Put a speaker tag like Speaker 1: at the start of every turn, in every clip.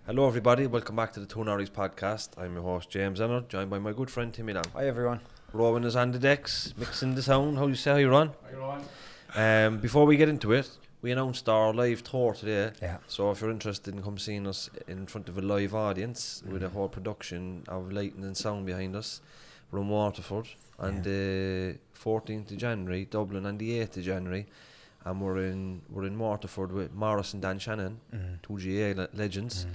Speaker 1: Hello everybody, welcome back to the Two Norries podcast. I'm your host James Ennard, joined by my good friend Timmy Lang.
Speaker 2: Hi everyone.
Speaker 1: Rowan is on the decks, mixing the sound. How you say hi, Ron?
Speaker 3: Hi, Ron.
Speaker 1: Before we get into it, we announced our live tour today.
Speaker 2: Yeah.
Speaker 1: So if you're interested in come seeing us in front of a live audience with a whole production of lighting and sound behind us, we're in Waterford on the 14th of January, Dublin on the 8th of January, and we're in Waterford with Morris and Dan Shannon, two GA legends.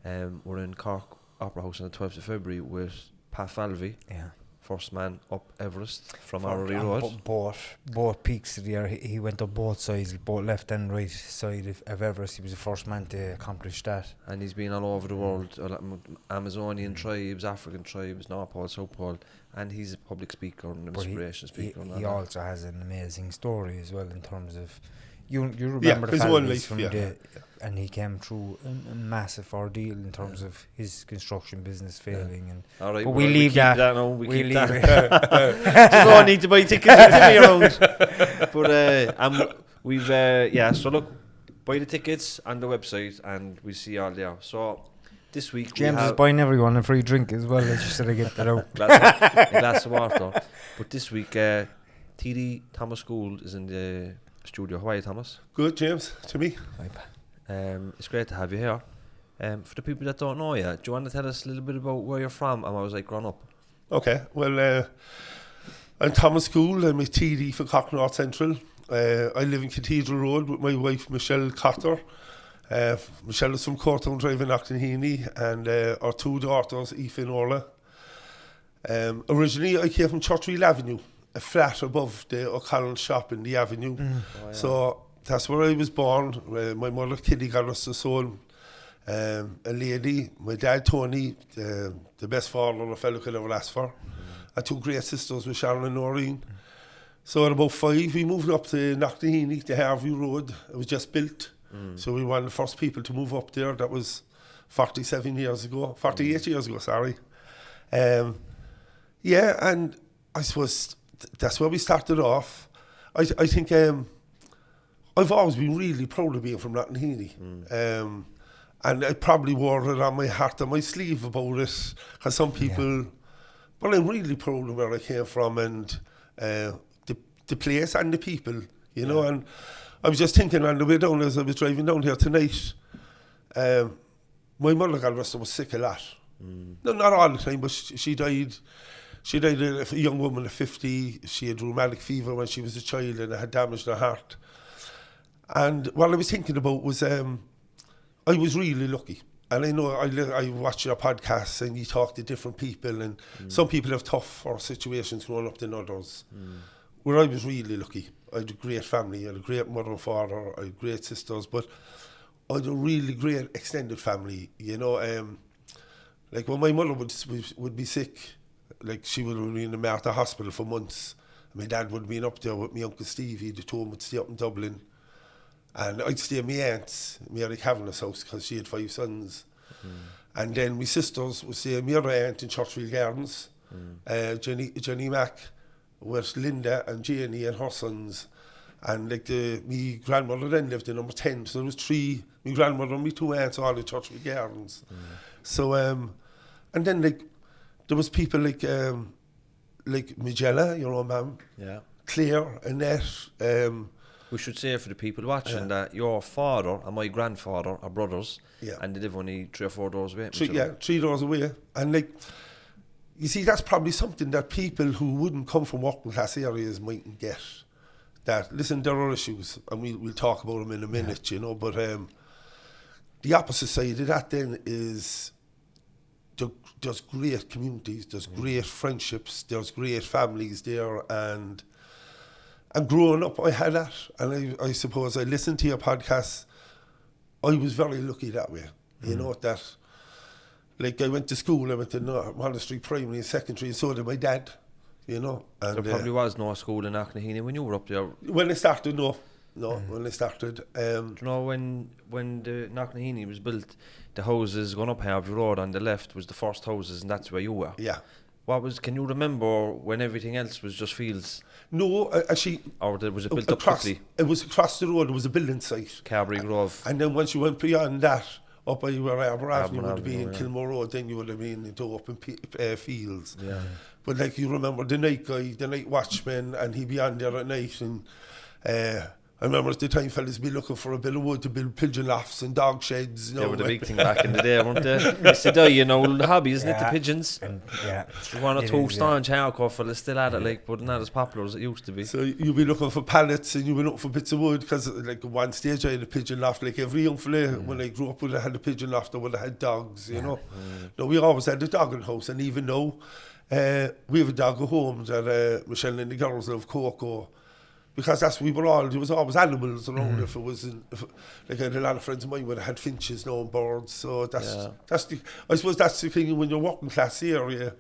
Speaker 1: We're in Cork Opera House on the 12th of February with Pat Falvey, first man up Everest from Orrery Road.
Speaker 2: Both peaks of the year, he went up both sides, both left and right side of Everest. He was the first man to accomplish that.
Speaker 1: And he's been all over the world, Amazonian tribes, African tribes, North Pole, South Pole, and he's a public speaker and an inspiration speaker.
Speaker 2: He also has an amazing story as well in terms of, you remember the families from the... And he came through a massive ordeal in terms of his construction business failing. And
Speaker 1: all right,
Speaker 2: but we leave that.
Speaker 1: We keep that. You don't need to buy tickets to me around. But we've so look, buy the tickets on the website, and we see you all there. So this week
Speaker 2: James is buying everyone a free drink as well. I just said I get that out.
Speaker 1: a glass of water. But this week, TD Thomas Gould is in the studio. How are you, Thomas?
Speaker 3: Good, James. To me.
Speaker 1: It's great to have you here. For the people that don't know you, do you want to tell us a little bit about where you're from and what it was like growing up?
Speaker 3: Okay, well, I'm Thomas Gould. I'm a TD for Cork North Central. I live in Cathedral Road with my wife Michelle Cotter. Michelle is from Courtown Drive in Knocknaheeny, and our two daughters, Aoife and Orla. Originally, I came from Churchfield Avenue, a flat above the O'Connell shop in the avenue. So that's where I was born. My mother, Kitty, got us a son, a lady. My dad, Tony, the best father a fellow could ever ask for. I two great sisters with Sharon and Noreen. So at about 5, we moved up to Knocknaheeny, the Harvey Road. It was just built. So we were one of the first people to move up there. That was 48 years ago, sorry. And I suppose that's where we started off. I think... I've always been really proud of being from Knocknaheeny. And I probably wore it on my heart and my sleeve about it, because some people... But I'm really proud of where I came from and the place and the people, you know. And I was just thinking on the way down as I was driving down here tonight, my mother, God rest her, was sick a lot. No, not all the time, but she died. She died a young woman at 50. She had rheumatic fever when she was a child and it had damaged her heart. And what I was thinking about was I was really lucky. And I know I watch your podcasts and you talk to different people, and some people have tougher situations growing up than others. Where I was really lucky. I had a great family. I had a great mother and father. I had great sisters. But I had a really great extended family. You know, like when my mother would be sick, like she would have been in the Martha Hospital for months. My dad would have been up there with my Uncle Stevie. The two of them would stay up in Dublin. And I'd stay at my aunt's, Mary Kavanagh's house, because she had 5 sons. And then my sisters would stay at my other aunt in Churchfield Gardens, Jenny Mack, with Linda and Janie and her sons. And like my grandmother then lived in number 10, so there was 3, my grandmother and my 2 aunts all in Churchfield Gardens. So, and then like, there was people like Magella, your own mum, Claire, Annette,
Speaker 1: we should say for the people watching that your father and my grandfather are brothers, and they live only 3 or 4 doors away.
Speaker 3: 3 doors away. And like, you see, that's probably something that people who wouldn't come from working class areas mightn't get. That, listen, there are issues, and we'll talk about them in a minute, you know, but the opposite side of that then is there's great communities, there's great friendships, there's great families there, and growing up, I had that, and I suppose I listened to your podcast. I was very lucky that way, you know, that, like, I went to school, I went to Monastery Primary and Secondary, and so did my dad, you know. And
Speaker 1: there probably was no school in Knocknaheeny when you were up there.
Speaker 3: When I started, no, when I started.
Speaker 1: Do you know when the Knocknaheeny was built, the houses going up Harvey Road on the left was the first houses, and that's where you were?
Speaker 3: Yeah.
Speaker 1: Can you remember when everything else was just fields?
Speaker 3: No, actually...
Speaker 1: Or was it built up quickly?
Speaker 3: It was across the road, it was a building site.
Speaker 1: Carberry Grove.
Speaker 3: And then once you went beyond that, up by where Arbor Avenue would have
Speaker 1: Avenue,
Speaker 3: been,
Speaker 1: yeah.
Speaker 3: Kilmore Road, then you would have been into open fields.
Speaker 1: Yeah.
Speaker 3: But like you remember the night guy, the night watchman, and he'd be on there at night, and I remember at the time fellas be looking for a bit of wood to build pigeon lofts and dog sheds.
Speaker 1: They were the big thing back in the day, weren't they? It's the you know, the hobby, isn't it? The pigeons.
Speaker 2: And, yeah.
Speaker 1: One or two staunch hardcore fellas still at it, like, but not as popular as it used to be.
Speaker 3: So you'd be looking for pallets and you'd be looking for bits of wood, because like at one stage I had a pigeon loft. Like every young fella when I grew up would have had a pigeon loft, or would have had dogs, you know. No, we always had a dog in the house, and even though we have a dog at home that Michelle and the girls love, Coco, because that's we were all, there was always animals around. If it was like I had a lot of friends of mine would have had finches, no, and birds. So that's the, I suppose that's the thing when you're working class area.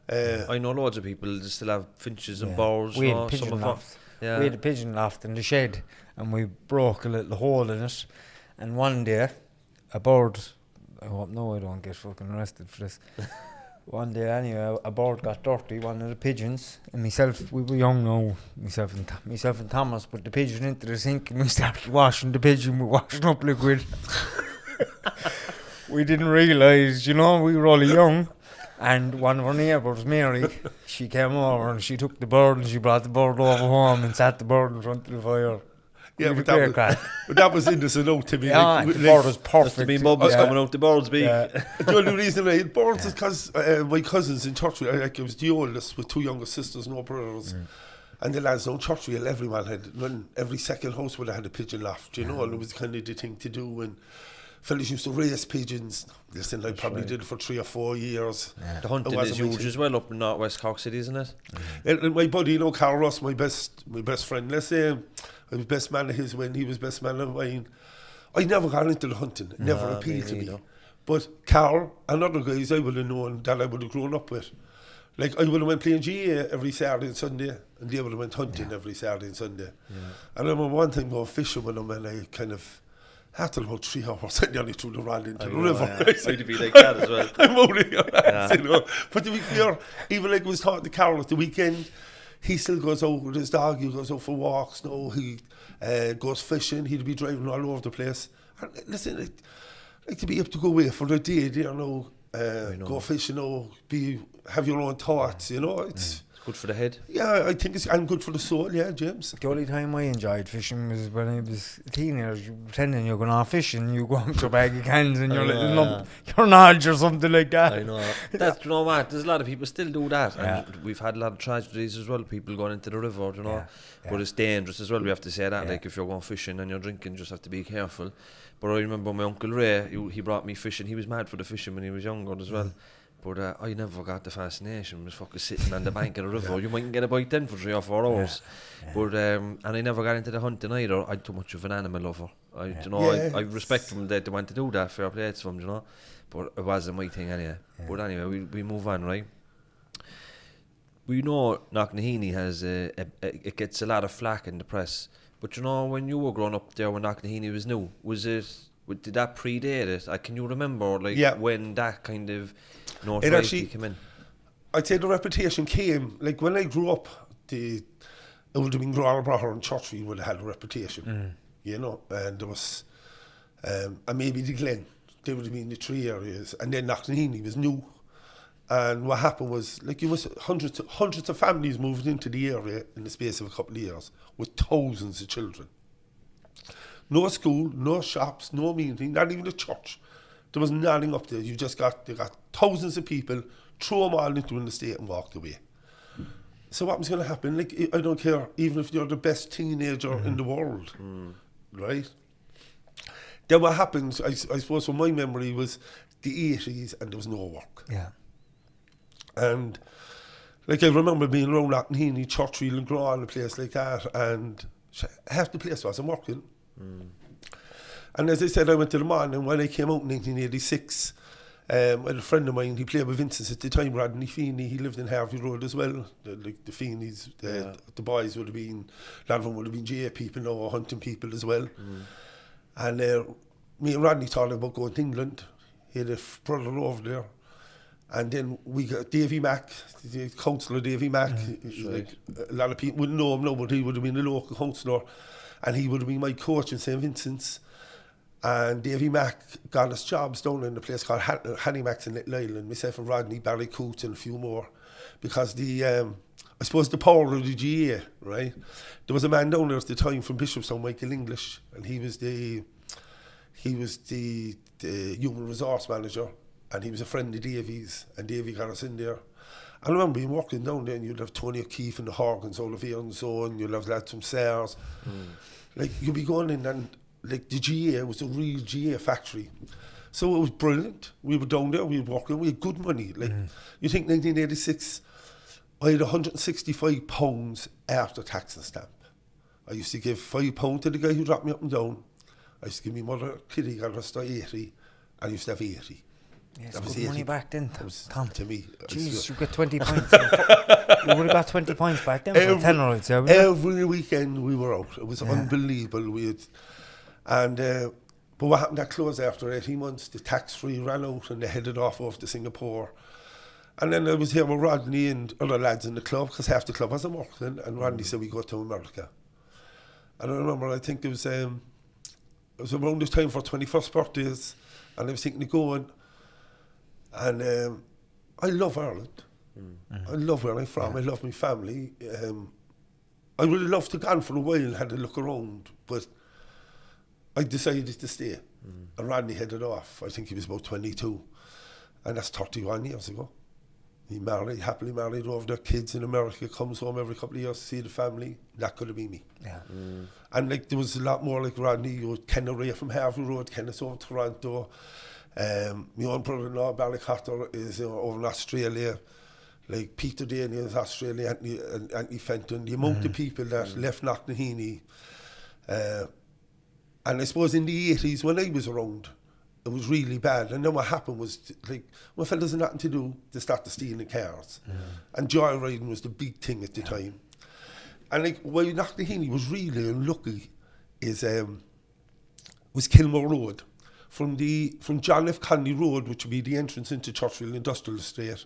Speaker 1: I know loads of people that still have finches and birds.
Speaker 2: We had a pigeon loft. We had a pigeon loft in the shed, and we broke a little hole in it. And one day, a bird, I hope no, I don't get fucking arrested for this. One day anyway, a bird got dirty, one of the pigeons, and myself, we were young now, myself and Thomas put the pigeon into the sink, and we started washing the pigeon with washing up liquid. We didn't realise, you know, we were only young, and one of our neighbours, Mary, she came over and she took the bird and she brought the bird over home and sat the bird in front of the fire.
Speaker 3: Yeah, but that was innocent out to me.
Speaker 2: Yeah, the bird was perfect.
Speaker 1: To be bubbles coming out the bird's beak.
Speaker 3: The only reason I had birds is because my cousins in Churchville, like I was the oldest with two younger sisters, no brothers. And the lads down Churchville, everyone had, every second house would have had a pigeon loft, you know, and it was kind of the thing to do. And fellas used to raise pigeons. Listen, I probably did it for 3 or 4 years.
Speaker 1: The hunting is huge as well up in North West Cork City, isn't it?
Speaker 3: And my buddy, you know, Carl Ross, my best friend, let's say, I was best man of his when he was best man of mine. I never got into the hunting. It never appealed to me. But Carl and other guys I would have known that I would have grown up with. Like I would have went playing GA every Saturday and Sunday, and they would have went hunting every Saturday and Sunday. And I remember one time going fishing with them, and I kind of, after about 3 hours, I nearly threw the rod into the river.
Speaker 1: I'd be like that as well.
Speaker 3: I'm only, you know. But to be fair, even like I was talking to Carl at the weekend, he still goes out with his dog, he goes out for walks, no, he goes fishing, he'd be driving all over the place. And listen, like to be able to go away for a day, you know, go fishing, have your own thoughts, you know, it's
Speaker 1: good for the head.
Speaker 3: Yeah, I think it's good for the soul, yeah, James.
Speaker 2: The only time I enjoyed fishing was when I was a teenager. You pretending you're going off fishing, you go out to a bag of cans and your little lump, your nodge or something like that.
Speaker 1: I know. That's, you know what, there's a lot of people still do that. And we've had a lot of tragedies as well, people going into the river, you know. But it's dangerous as well, we have to say that. Like if you're going fishing and you're drinking, just have to be careful. But I remember my Uncle Ray, he brought me fishing. He was mad for the fishing when he was younger as well. But I never got the fascination. I was fucking sitting on the bank of the river. You mightn't get a bite then for 3 or 4 hours. But and I never got into the hunting either. I'm too much of an animal lover. I respect them that they want to do that. Fair play to them, you know. But it wasn't my thing anyway. But anyway, we move on, right? We know Knocknaheeny has it gets a lot of flack in the press. But you know, when you were growing up there when Knocknaheeny was new, did that predate it? Can you remember when that kind of notoriety came in?
Speaker 3: I'd say the reputation came, like when I grew up, it would have been Growler and Churchville would have had a reputation, you know, and there was, and maybe the Glen, they would have been the 3 areas, and then Knocknaheeny was new. And what happened was, like, it was hundreds of families moved into the area in the space of a couple of years with thousands of children. No school, no shops, no meeting, not even a church. There was nothing up there. They got thousands of people, throw them all into an estate and walked away. So what was going to happen? Like, I don't care, even if you're the best teenager in the world, right? Then what happened, I suppose from my memory, was the 80s and there was no work.
Speaker 2: Yeah.
Speaker 3: And like I remember being around Knocknaheeny, Churchville and Graw and a place like that, and half the place wasn't working. And as I said, I went to the mine, and when I came out in 1986, I had a friend of mine, he played with Vincent's at the time, Rodney Feeney, he lived in Harvey Road as well. The Feeneys, the boys would have been, a lot of them would have been GA people now, or hunting people as well. And me and Rodney thought about going to England. He had a brother over there. And then we got Davy Mack, the councillor Davy Mack. Like, a lot of people wouldn't know him now, but he would have been a local councillor. And he would have been my coach in St. Vincent's. And Davy Mack got us jobs down in a place called Hanny Mack's in Little Island, myself and Rodney, Barry Coots and a few more. Because I suppose the power of the GA, right? There was a man down there at the time from Bishopstown, Michael English, and he was the human resource manager, and he was a friend of Davy's, and Davy got us in there. I remember being walking down there, and you'd have Tony O'Keefe and the Horgans, Olivier and so on, you'd have lads from SARS. Like, you'd be going in, and like the GA was a real GA factory. So it was brilliant. We were down there, we were working, we had good money. Like, you think 1986, I had £165 after tax and stamp. I used to give £5 to the guy who dropped me up and down. I used to give my mother Kitty, got us to 80, and I used to have 80.
Speaker 2: Yes,
Speaker 3: that was
Speaker 2: good
Speaker 3: 80.
Speaker 2: Money back then, Tom.
Speaker 3: To me.
Speaker 2: Jeez, you got 20 points. You would have got 20 points back then for 10 I'd say.
Speaker 3: Every weekend we were out. It was unbelievable. But what happened, that closed after 18 months. The tax-free ran out and they headed off to Singapore. And then I was here with Rodney and other lads in the club, because half the club wasn't working, and Rodney said we go to America. And I remember, I think it was around this time for 21st birthdays, and I was thinking of going. And I love Ireland. I love where I'm from. I love my family. I would have loved to go on for a while and had a look around, but I decided to stay. And Rodney headed off. I think he was about 22, and that's 31 years ago. He married, happily married, over their kids in America, comes home every couple of years to see the family. That could have been me. Yeah. And like, there was a lot more like Rodney. You would Ken Ray from Harvey Road, Ken us over Toronto. My own brother-in-law, Barry Cotter, is over in Australia. Like Peter Daniel is Australia, Anthony Fenton. The amount of people that left Knocknaheeny. And I suppose in the 80s, when I was around, it was really bad. And then what happened was, like, when fellas had nothing to do, they started stealing cars. And joyriding was the big thing at the time. And like, why Knocknaheeny was really unlucky is was Kilmore Road. From John F. Conley Road, which would be the entrance into Churchville Industrial Estate,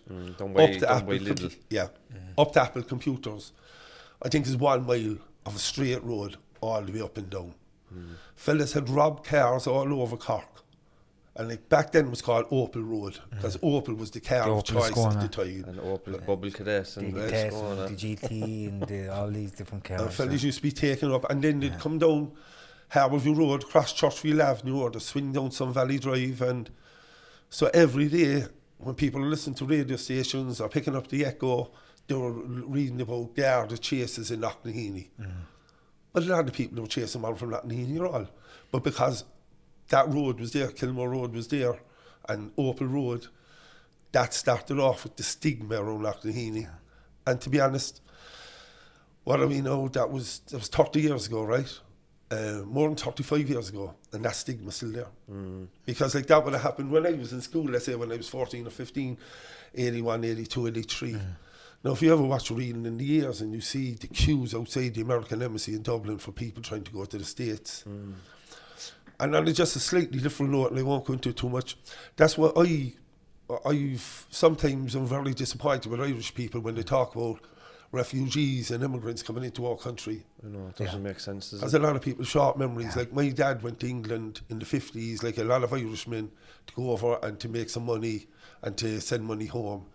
Speaker 3: up to Apple Computers, I think is 1 mile of a straight road all the way up and down. Fellas had robbed cars all over Cork. And like, back then it was called Opel Road, because Opel was the car of choice at the time.
Speaker 1: And Opel, Bubble Cadet, and
Speaker 2: the GT, and all these different cars.
Speaker 3: And fellas used to be taken up, and then they'd come down Harbourview Road, cross Churchville Avenue, or to swing down some Valley Drive. And so every day, when people listen to radio stations or picking up the Echo, they were reading about the chases in Knocknaheeny. But a lot of people were chasing them out from Knocknaheeny or all. But because that road was there, Kilmore Road was there, and Opel Road, that started off with the stigma around Knocknaheeny. And to be honest, what I mean now, that was 30 years ago, right? More than 35 years ago, and that stigma's still there. Because like, that would have happened when I was in school, let's say when I was 14 or 15, 81, 82, 83. Now, if you ever watch Reading in the Years and you see the queues outside the American Embassy in Dublin for people trying to go to the States, and on just a slightly different note, and I won't go into it too much, that's what sometimes I'm very disappointed with Irish people when they talk about refugees and immigrants coming into our country.
Speaker 1: I know, it doesn't make sense, does it?
Speaker 3: There's a lot of people short memories. Like, my dad went to England in the 50s, like a lot of Irishmen, to go over and to make some money and to send money home.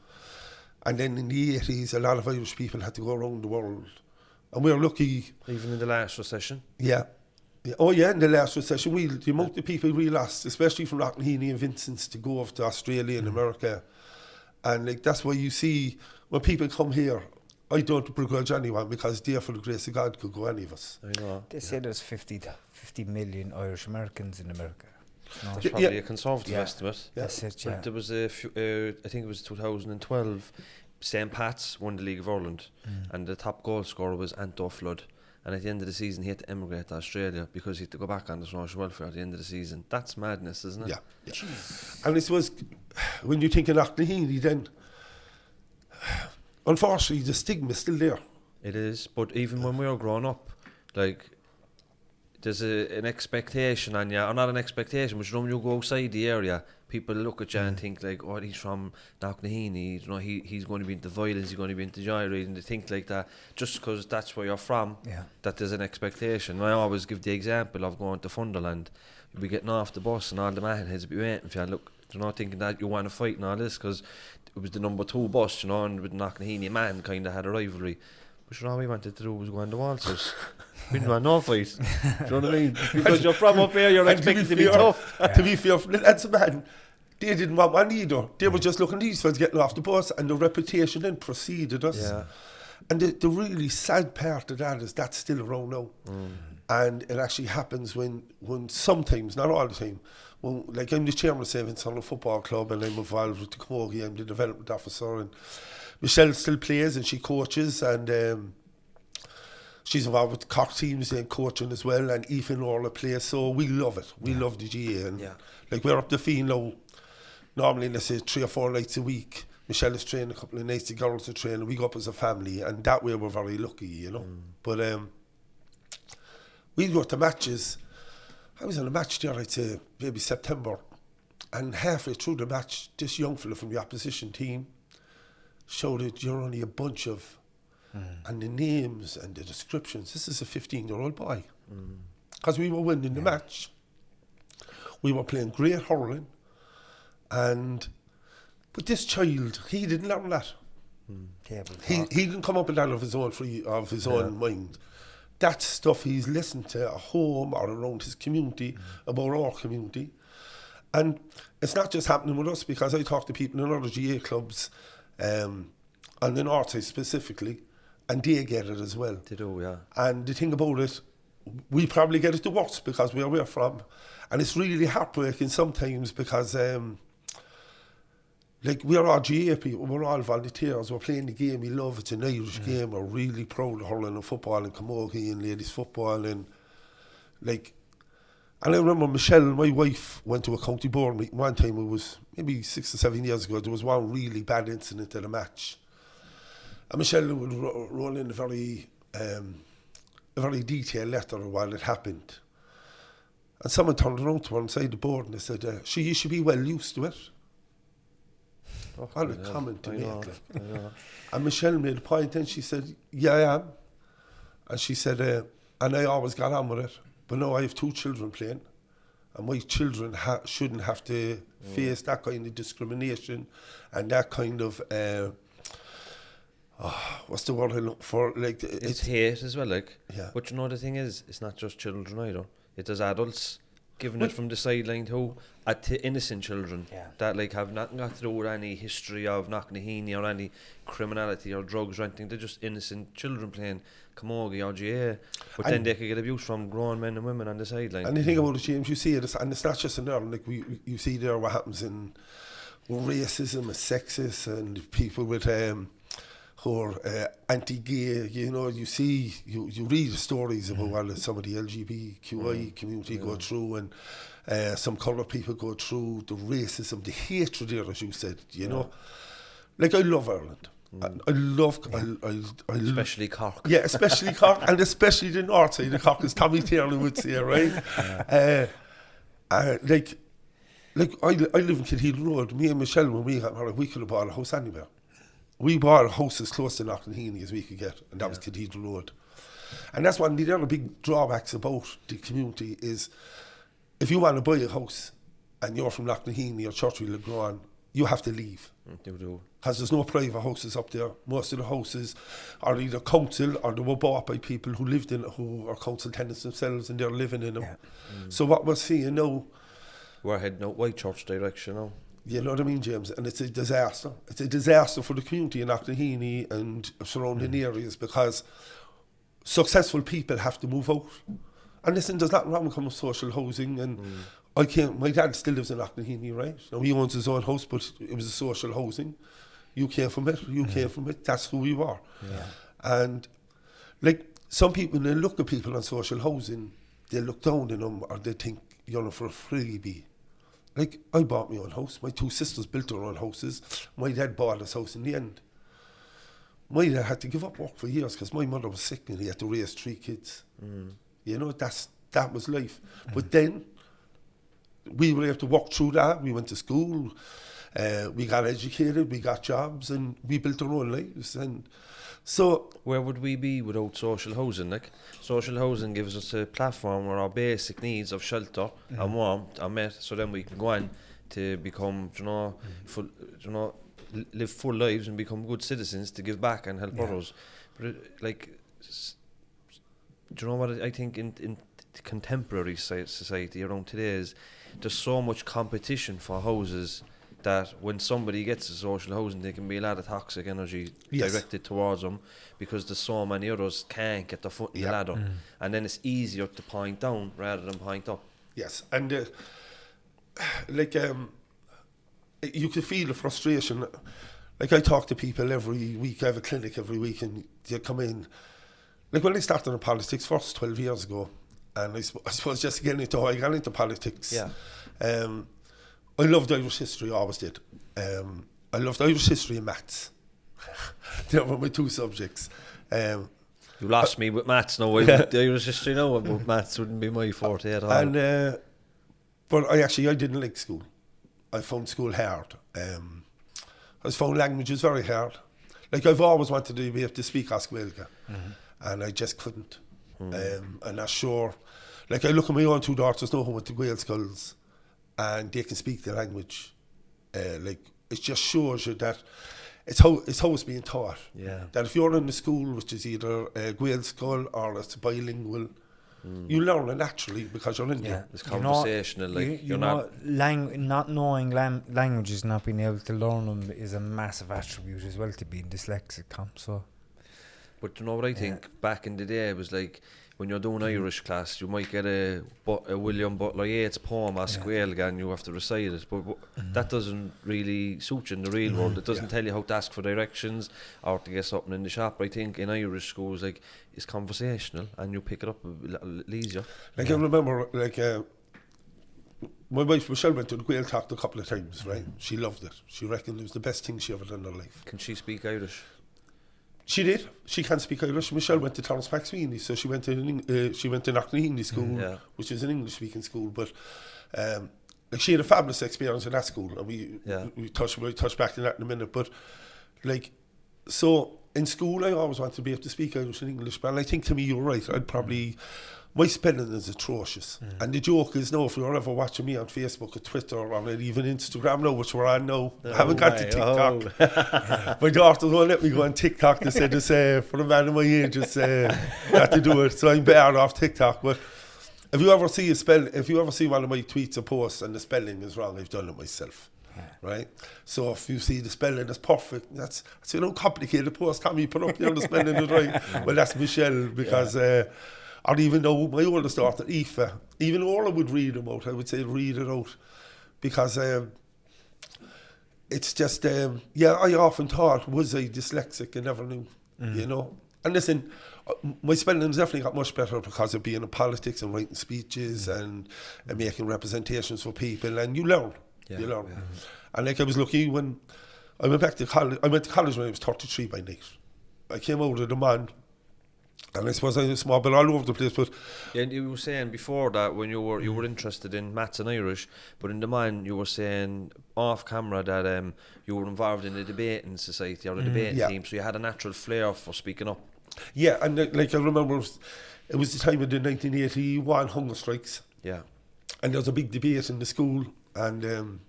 Speaker 3: And then in the 80s, a lot of Irish people had to go around the world. And we're lucky.
Speaker 1: Even in the last recession?
Speaker 3: Yeah. Oh yeah, in the last recession, the amount of people we lost, especially from Knocknaheeny and Vincent's, to go over to Australia and America. And like, that's why you see, when people come here, I don't begrudge anyone, because there, for the grace of God, could go any of us.
Speaker 1: I know.
Speaker 2: They say there's 50 million Irish Americans in America.
Speaker 1: No. That's probably a conservative estimate.
Speaker 2: Yeah. That's it,
Speaker 1: There was I think it was 2012, St. Pat's won the League of Ireland, and the top goal scorer was Anto Flood. And at the end of the season, he had to emigrate to Australia because he had to go back on the social welfare at the end of the season. That's madness, isn't it?
Speaker 3: Yeah. And I suppose, when you think of Knocknaheeny, then, unfortunately, the stigma is still there.
Speaker 1: It is, but even when we were growing up, like, there's an expectation on you, or not an expectation, but when you go outside the area, people look at you and think like, oh, he's from Knocknaheeny, you know, he's going to be into violence, he's going to be into joyriding. They think like that just because that's where you're from, that there's an expectation. I always give the example of going to Funderland. you'd be getting off the bus and all the man heads would be waiting for you. Look, you know, thinking that you want to fight and all this, because it was the number 2 bus, you know, and with Knocknaheeny man kind of had a rivalry. But sure, all we wanted to do was go on the waltzers. We didn't want no fight. Do you know what I mean? Because you're from up here, you're expected to be tough.
Speaker 3: To be fair, that's a man. They didn't want one either. They were just looking at these fellas getting off the bus, and the reputation then preceded us.
Speaker 1: Yeah.
Speaker 3: And the really sad part of that is that's still around now. And it actually happens when sometimes, not all the time, when, like I'm the chairman of St. Vincent Football Club, and I'm involved with the Camogie, I'm the development officer, and Michelle still plays and she coaches, and she's involved with the Cork teams and coaching as well, and Aoife and Orla plays, so we love it. We love the GA, and like we're up the field now, normally let's say 3 or 4 nights a week. Michelle is training a couple of nights, the girls are training, we go up as a family, and that way we're very lucky, you know. But we go to matches. I was on a match there, I'd say maybe September, and halfway through the match, this young fella from the opposition team showed that you're only a bunch of, and the names and the descriptions. This is a 15-year-old boy. Because we were winning the match, we were playing great hurling, but this child, he didn't learn that. He didn't come up with that of his own mind. That's stuff he's listened to at home or around his community, about our community. And it's not just happening with us, because I talk to people in other GA clubs, on the north side specifically, and they get it as well.
Speaker 1: They do, yeah. And
Speaker 3: the thing about it, we probably get it the worst because where we're from. And it's really heartbreaking sometimes because like we're all GA people, we're all volunteers, we're playing the game we love, it's an Irish game, we're really proud of hurling and football and camogie and ladies football, and like, and I remember Michelle, my wife, went to a county board meeting one time. It was maybe 6 or 7 years ago. There was one really bad incident at a match, and Michelle would roll in a very detailed letter of what had happened, and someone turned around to her inside the board and they said, you should be well used to it. What a comment to make. And Michelle made a point, and she said, yeah, I am. And she said, and I always got on with it, but now I have 2 children playing, and my children shouldn't have to face that kind of discrimination and that kind of, what's the word I look for? Like,
Speaker 1: it's hate as well, like.
Speaker 3: Yeah.
Speaker 1: But you know, the thing is, it's not just children either. It is adults giving it from the sideline too, to innocent children that like have nothing got to do with any history of Knocknaheeny or any criminality or drugs or anything. They're just innocent children playing camogie or GA, but then they could get abuse from grown men and women on the sideline.
Speaker 3: And the thing about it, James, you see it, and it's not just in there. Like you see there what happens in racism and sexist and people with who are anti-gay. You know, you see, you read stories about what some of the LGBTQI community go through, and some colour people go through, the racism, the hatred there, as you said. You know, like I love Ireland. I love, I
Speaker 1: especially Cork.
Speaker 3: Yeah, especially Cork, and especially the north side of Cork, as Tommy Taylor would say, right? Like I live in Cathedral Road. Me and Michelle, when we got married, we could have bought a house anywhere. We bought a house as close to Knocknaheeny as we could get, and that was Cathedral Road. And that's one of the other big drawbacks about the community is, if you want to buy a house and you're from Knocknaheeny or Churchill and Legrand, you have to leave. Because there's no private houses up there. Most of the houses are either council or they were bought by people who lived in it, who are council tenants themselves, and they're living in them. So what we're seeing now,
Speaker 1: we're heading out Whitechurch direction now.
Speaker 3: You know what I mean, James? And it's a disaster. It's a disaster for the community in Knocknaheeny and surrounding areas, because successful people have to move out. And listen, there's nothing wrong with coming social housing. And my dad still lives in Knocknaheeny, right? Now he owns his own house, but it was a social housing. You came from it, that's who we were. And like some people, they look at people on social housing, they look down on them, or they think, you know, for a freebie. Like, I bought my own house. My 2 sisters built their own houses. My dad bought his house in the end. My dad had to give up work for years because my mother was sick and he had to raise 3 kids. You know, that was life. But then, we were able to walk through that. We went to school, we got educated, we got jobs, and we built our own lives. And So
Speaker 1: where would we be without social housing? Like, social housing gives us a platform where our basic needs of shelter and warmth are met, so then we can go on to become, full, live full lives and become good citizens to give back and help others. But do you know what I think in contemporary society around today is there's so much competition for houses that when somebody gets a social housing, there can be a lot of toxic energy directed towards them because there's so many others can't get their foot in the ladder. And then it's easier to point down rather than point up.
Speaker 3: Yes, and you can feel the frustration. Like, I talk to people every week, I have a clinic every week, and they come in. Like, when I started in politics first 12 years ago, and I suppose just getting into how I got into politics, I loved Irish history, I always did. I loved Irish history and maths. They were my two subjects.
Speaker 1: You lost me with maths now. The Irish history now, but maths wouldn't be my forte at all.
Speaker 3: And, but I didn't like school. I found school hard. I found languages very hard. Like, I've always wanted to be able to speak Oscailga, and I just couldn't. I'm not sure. Like, I look at my own two daughters now who went to Gael schools, and they can speak the language. Like, it just shows you that it's how it's being taught.
Speaker 1: Yeah.
Speaker 3: That if you're in a school which is either a Gael school or it's bilingual, you learn it naturally because you're in there.
Speaker 1: It's conversational.
Speaker 2: Not knowing languages, not being able to learn them is a massive attribute as well to being dyslexic, Tom. So,
Speaker 1: but you know what I think? Back in the day, it was like when you're doing Irish class, you might get a William Butler Yeats poem as Gaeilge and you have to recite it. But that doesn't really suit you in the real world. It doesn't tell you how to ask for directions or to get something in the shop. I think in Irish schools, like, it's conversational and you pick it up a little easier.
Speaker 3: Like, I remember, like, my wife Michelle went to the Gael talk a couple of times, right? She loved it. She reckoned it was the best thing she ever done in her life.
Speaker 1: Can she speak Irish?
Speaker 3: She did. She can speak Irish. Michelle went to Thomas Gould, so she went to Knocknaheeny school, which is an English-speaking school. But like, she had a fabulous experience in that school, and we touch back to that in a minute. But like, so in school, I always wanted to be able to speak Irish and English. But I think, to me, you're right. I'd probably. My spelling is atrocious. And the joke is, no, if you're ever watching me on Facebook or Twitter or even Instagram now, which we're on now, I haven't got to TikTok. My daughter won't let me go on TikTok. They said, for a man of my age, it's not to do it. So I'm better off TikTok. But if you ever see one of my tweets or posts and the spelling is wrong, I've done it myself. Right? So if you see the spelling is perfect, that's complicated post. Can you put up there the spelling is right? Well, that's Michelle, because... or even though my oldest daughter, Aoife, even Orla would read them out, I would say read it out. Because it's just, I often thought, was I dyslexic? I never knew, you know. And listen, my spelling's definitely got much better because of being in politics and writing speeches and making representations for people, and you learn. You learn. Yeah. And like, I was lucky when I went back to college. I went to college when I was 33 by night. I came out of the man. And I suppose I was small bit all over the place, but...
Speaker 1: Yeah, and you were saying before that when you were interested in maths and Irish, but in the mind you were saying off camera that you were involved in the debating society or the debating team, so you had a natural flair for speaking up.
Speaker 3: Yeah, and like, I remember it was the time of the 1981 hunger strikes.
Speaker 1: Yeah.
Speaker 3: And there was a big debate in the school, and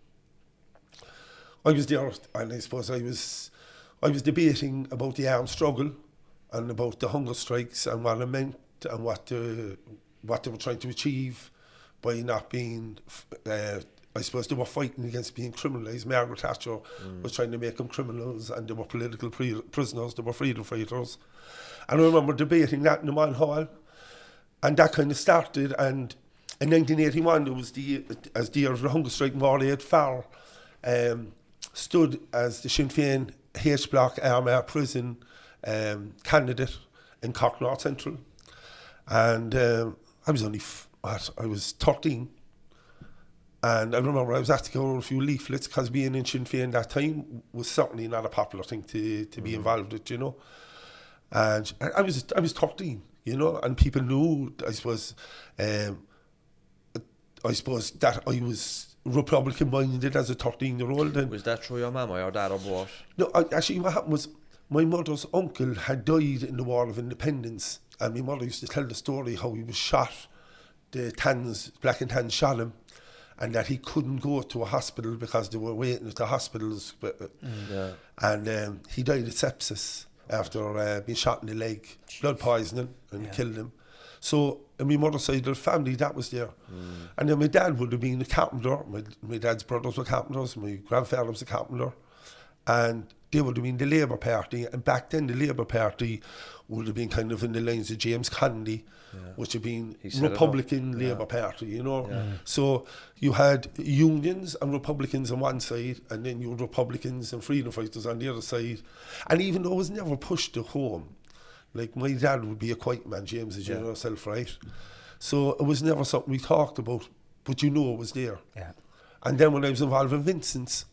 Speaker 3: I was there, and I suppose I was debating about the armed struggle and about the hunger strikes and what it meant and what they were trying to achieve by not being, I suppose they were fighting against being criminalised. Margaret Thatcher was trying to make them criminals, and they were political prisoners, they were freedom fighters. And I remember debating that in the Mann Hall, and that kind of started. And in 1981, there was as the year of the hunger strike, Morlaid Farr stood as the Sinn Féin H Block Armagh prison candidate in Cork North Central, and I was only I was 13, and I remember I was asked to go over a few leaflets because being in Sinn Féin that time was certainly not a popular thing to be involved with, you know. And I was 13, you know, and people knew, I suppose that I was Republican minded as a 13-year-old.
Speaker 1: Was that through your mama or dad or both?
Speaker 3: No, actually what happened was, my mother's uncle had died in the War of Independence, and my mother used to tell the story how he was shot. The tans, black and tans shot him, and that he couldn't go to a hospital because they were waiting at the hospitals. And he died of sepsis after being shot in the leg, blood poisoning, and killed him. So, on my mother's side of the family, that was there. And then my dad would have been a carpenter. My dad's brothers were carpenters, my grandfather was a carpenter. And they would have been the Labour Party. And back then, the Labour Party would have been kind of in the lines of James Connolly, which had been Republican Labour Party, you know. So you had unions and Republicans on one side, and then you had Republicans and freedom fighters on the other side. And even though it was never pushed to home, like my dad would be a quiet man, James, as you know yourself, right? So it was never something we talked about, but you know it was there. And then when I was involved in Vincent's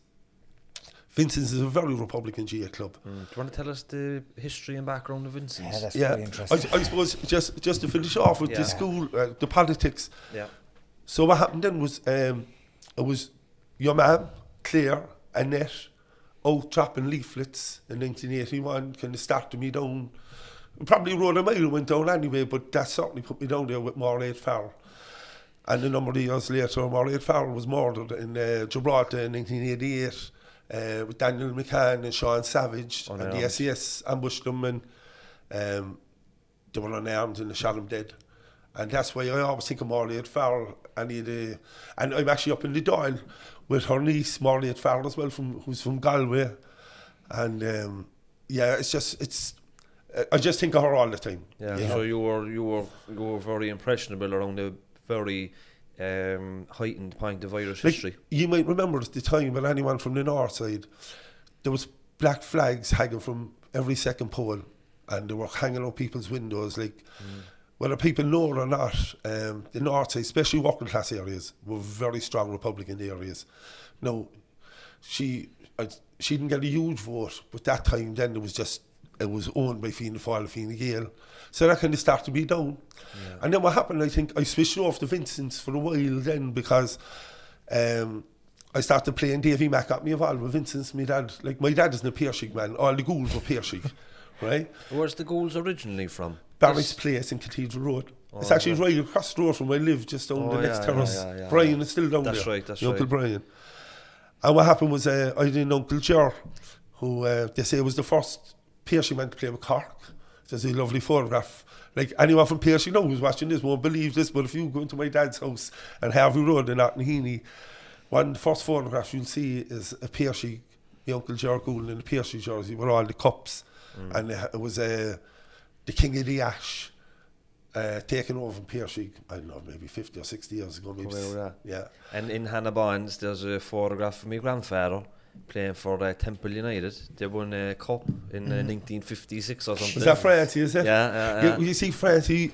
Speaker 3: is a very Republican GA club.
Speaker 1: Do you want to tell us the history and background of Vincent's?
Speaker 2: Yeah, that's very interesting.
Speaker 3: I suppose just to finish off with the school, the politics. So what happened then was, it was your mum, Claire, Annette, out dropping leaflets in 1981, kind of started me down. Probably rode a mile and went down anyway, but that certainly put me down there with Mairead Farrell. And a number of years later, Mairead Farrell was murdered in Gibraltar in 1988 with Daniel McCann and Sean Savage. And the SAS ambushed them, and they were unarmed and they shot him dead. And that's why I always think of Mairead Farrell. And I'm actually up in the Dáil with her niece, Mairead Farrell as well, who's from Galway. And I just think of her all the time.
Speaker 1: So you were very impressionable around a very heightened point of Irish history.
Speaker 3: You might remember at the time, when anyone from the north side, there was black flags hanging from every second pole, and they were hanging on people's windows. Whether people know or not, the north side, especially working class areas, were very strong Republican areas. Now, she didn't get a huge vote, but that time then it was owned by Fianna Fáil, Fine Gael. So that kind of started me down. And then what happened, I think I switched off to Vincent's for a while then, because I started playing Davy Mack got me involved with Vincent's. My dad isn't a Pearshig man, all the Goulds were Pearshig, right?
Speaker 1: Where's the Goulds originally from?
Speaker 3: Barry's Place in Cathedral Road. It's actually right across the road from where I live, just down the next terrace. Brian is still down there.
Speaker 1: That's
Speaker 3: Uncle Brian. And what happened was I had an Uncle Ger, who they say was the first Pearshig man to play with Cork. There's a lovely photograph. Like anyone from Pearshig now who's watching this won't believe this, but if you go into my dad's house on Harvey Road in Knocknaheeny, one of the first photographs you'll see is a Pearshig, the Uncle Ger Gould in a Pearshig jersey with all the cups. And it was the King of the Ash taken over from Pearshig, I don't know, maybe 50 or 60 years ago. Maybe.
Speaker 1: And in Hannah Barnes, there's a photograph of my grandfather playing for Temple United. They won a cup in 1956 or something.
Speaker 3: Is that Francie, is it?
Speaker 1: Yeah.
Speaker 3: You see, Francie,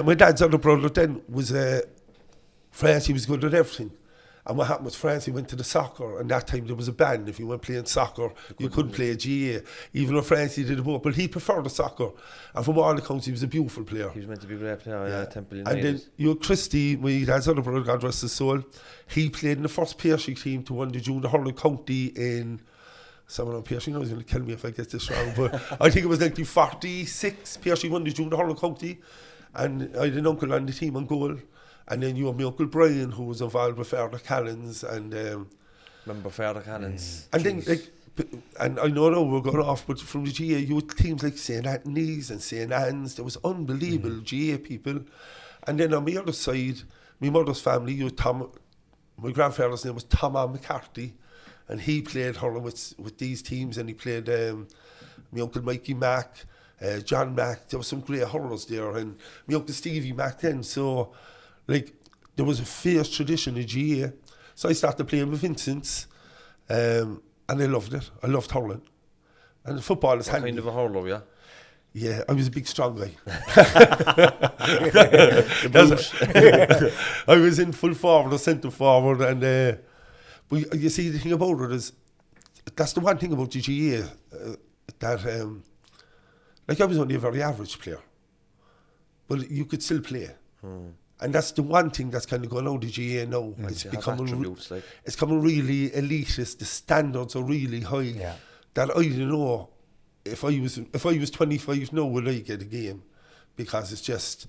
Speaker 3: my dad's other brother then was, Francie was good at everything. And what happened was Francie went to the soccer, and that time there was a ban. If you went playing soccer, you couldn't play GA, even though Francie did both. But he preferred the soccer, and from all accounts, he was a beautiful player.
Speaker 1: He was meant to be a great player, Temple United.
Speaker 3: And then you had Christy, my dad's other brother, God rest his soul. He played in the first Pearshig team to win the junior hurling county in. Someone on Pearshig knows going to kill me if I get this wrong, but I think it was 1946. Pearshig won the junior hurling county, and I had an uncle on the team on goal. And then you have my Uncle Brian, who was involved with Father Callens. And
Speaker 1: remember Father Callens?
Speaker 3: And then, and I know now we're going off, but from the GA, you had teams like St. Anthony's and St. Anne's. There was unbelievable GA people. And then on my other side, my mother's family, you had my grandfather's name was Thomas McCarthy, and he played hurling with these teams, and he played my Uncle Mikey Mack, John Mack. There were some great hurlers there, and my Uncle Stevie Mack then. So, there was a fierce tradition of GA. So I started playing with Vincent's, and I loved it. I loved hurling. And the football is handy.
Speaker 1: Kind of a hurler, yeah?
Speaker 3: Yeah, I was a big, strong guy. I was in full forward or centre forward. And but you see, the thing about it is, that's the one thing about the GA, that I was only a very average player, but you could still play. And that's the one thing that's kind of going out the GA now. It's becoming it's becoming really elitist. The standards are really high. That I don't know if I was 25 now, would I get a game? Because it's just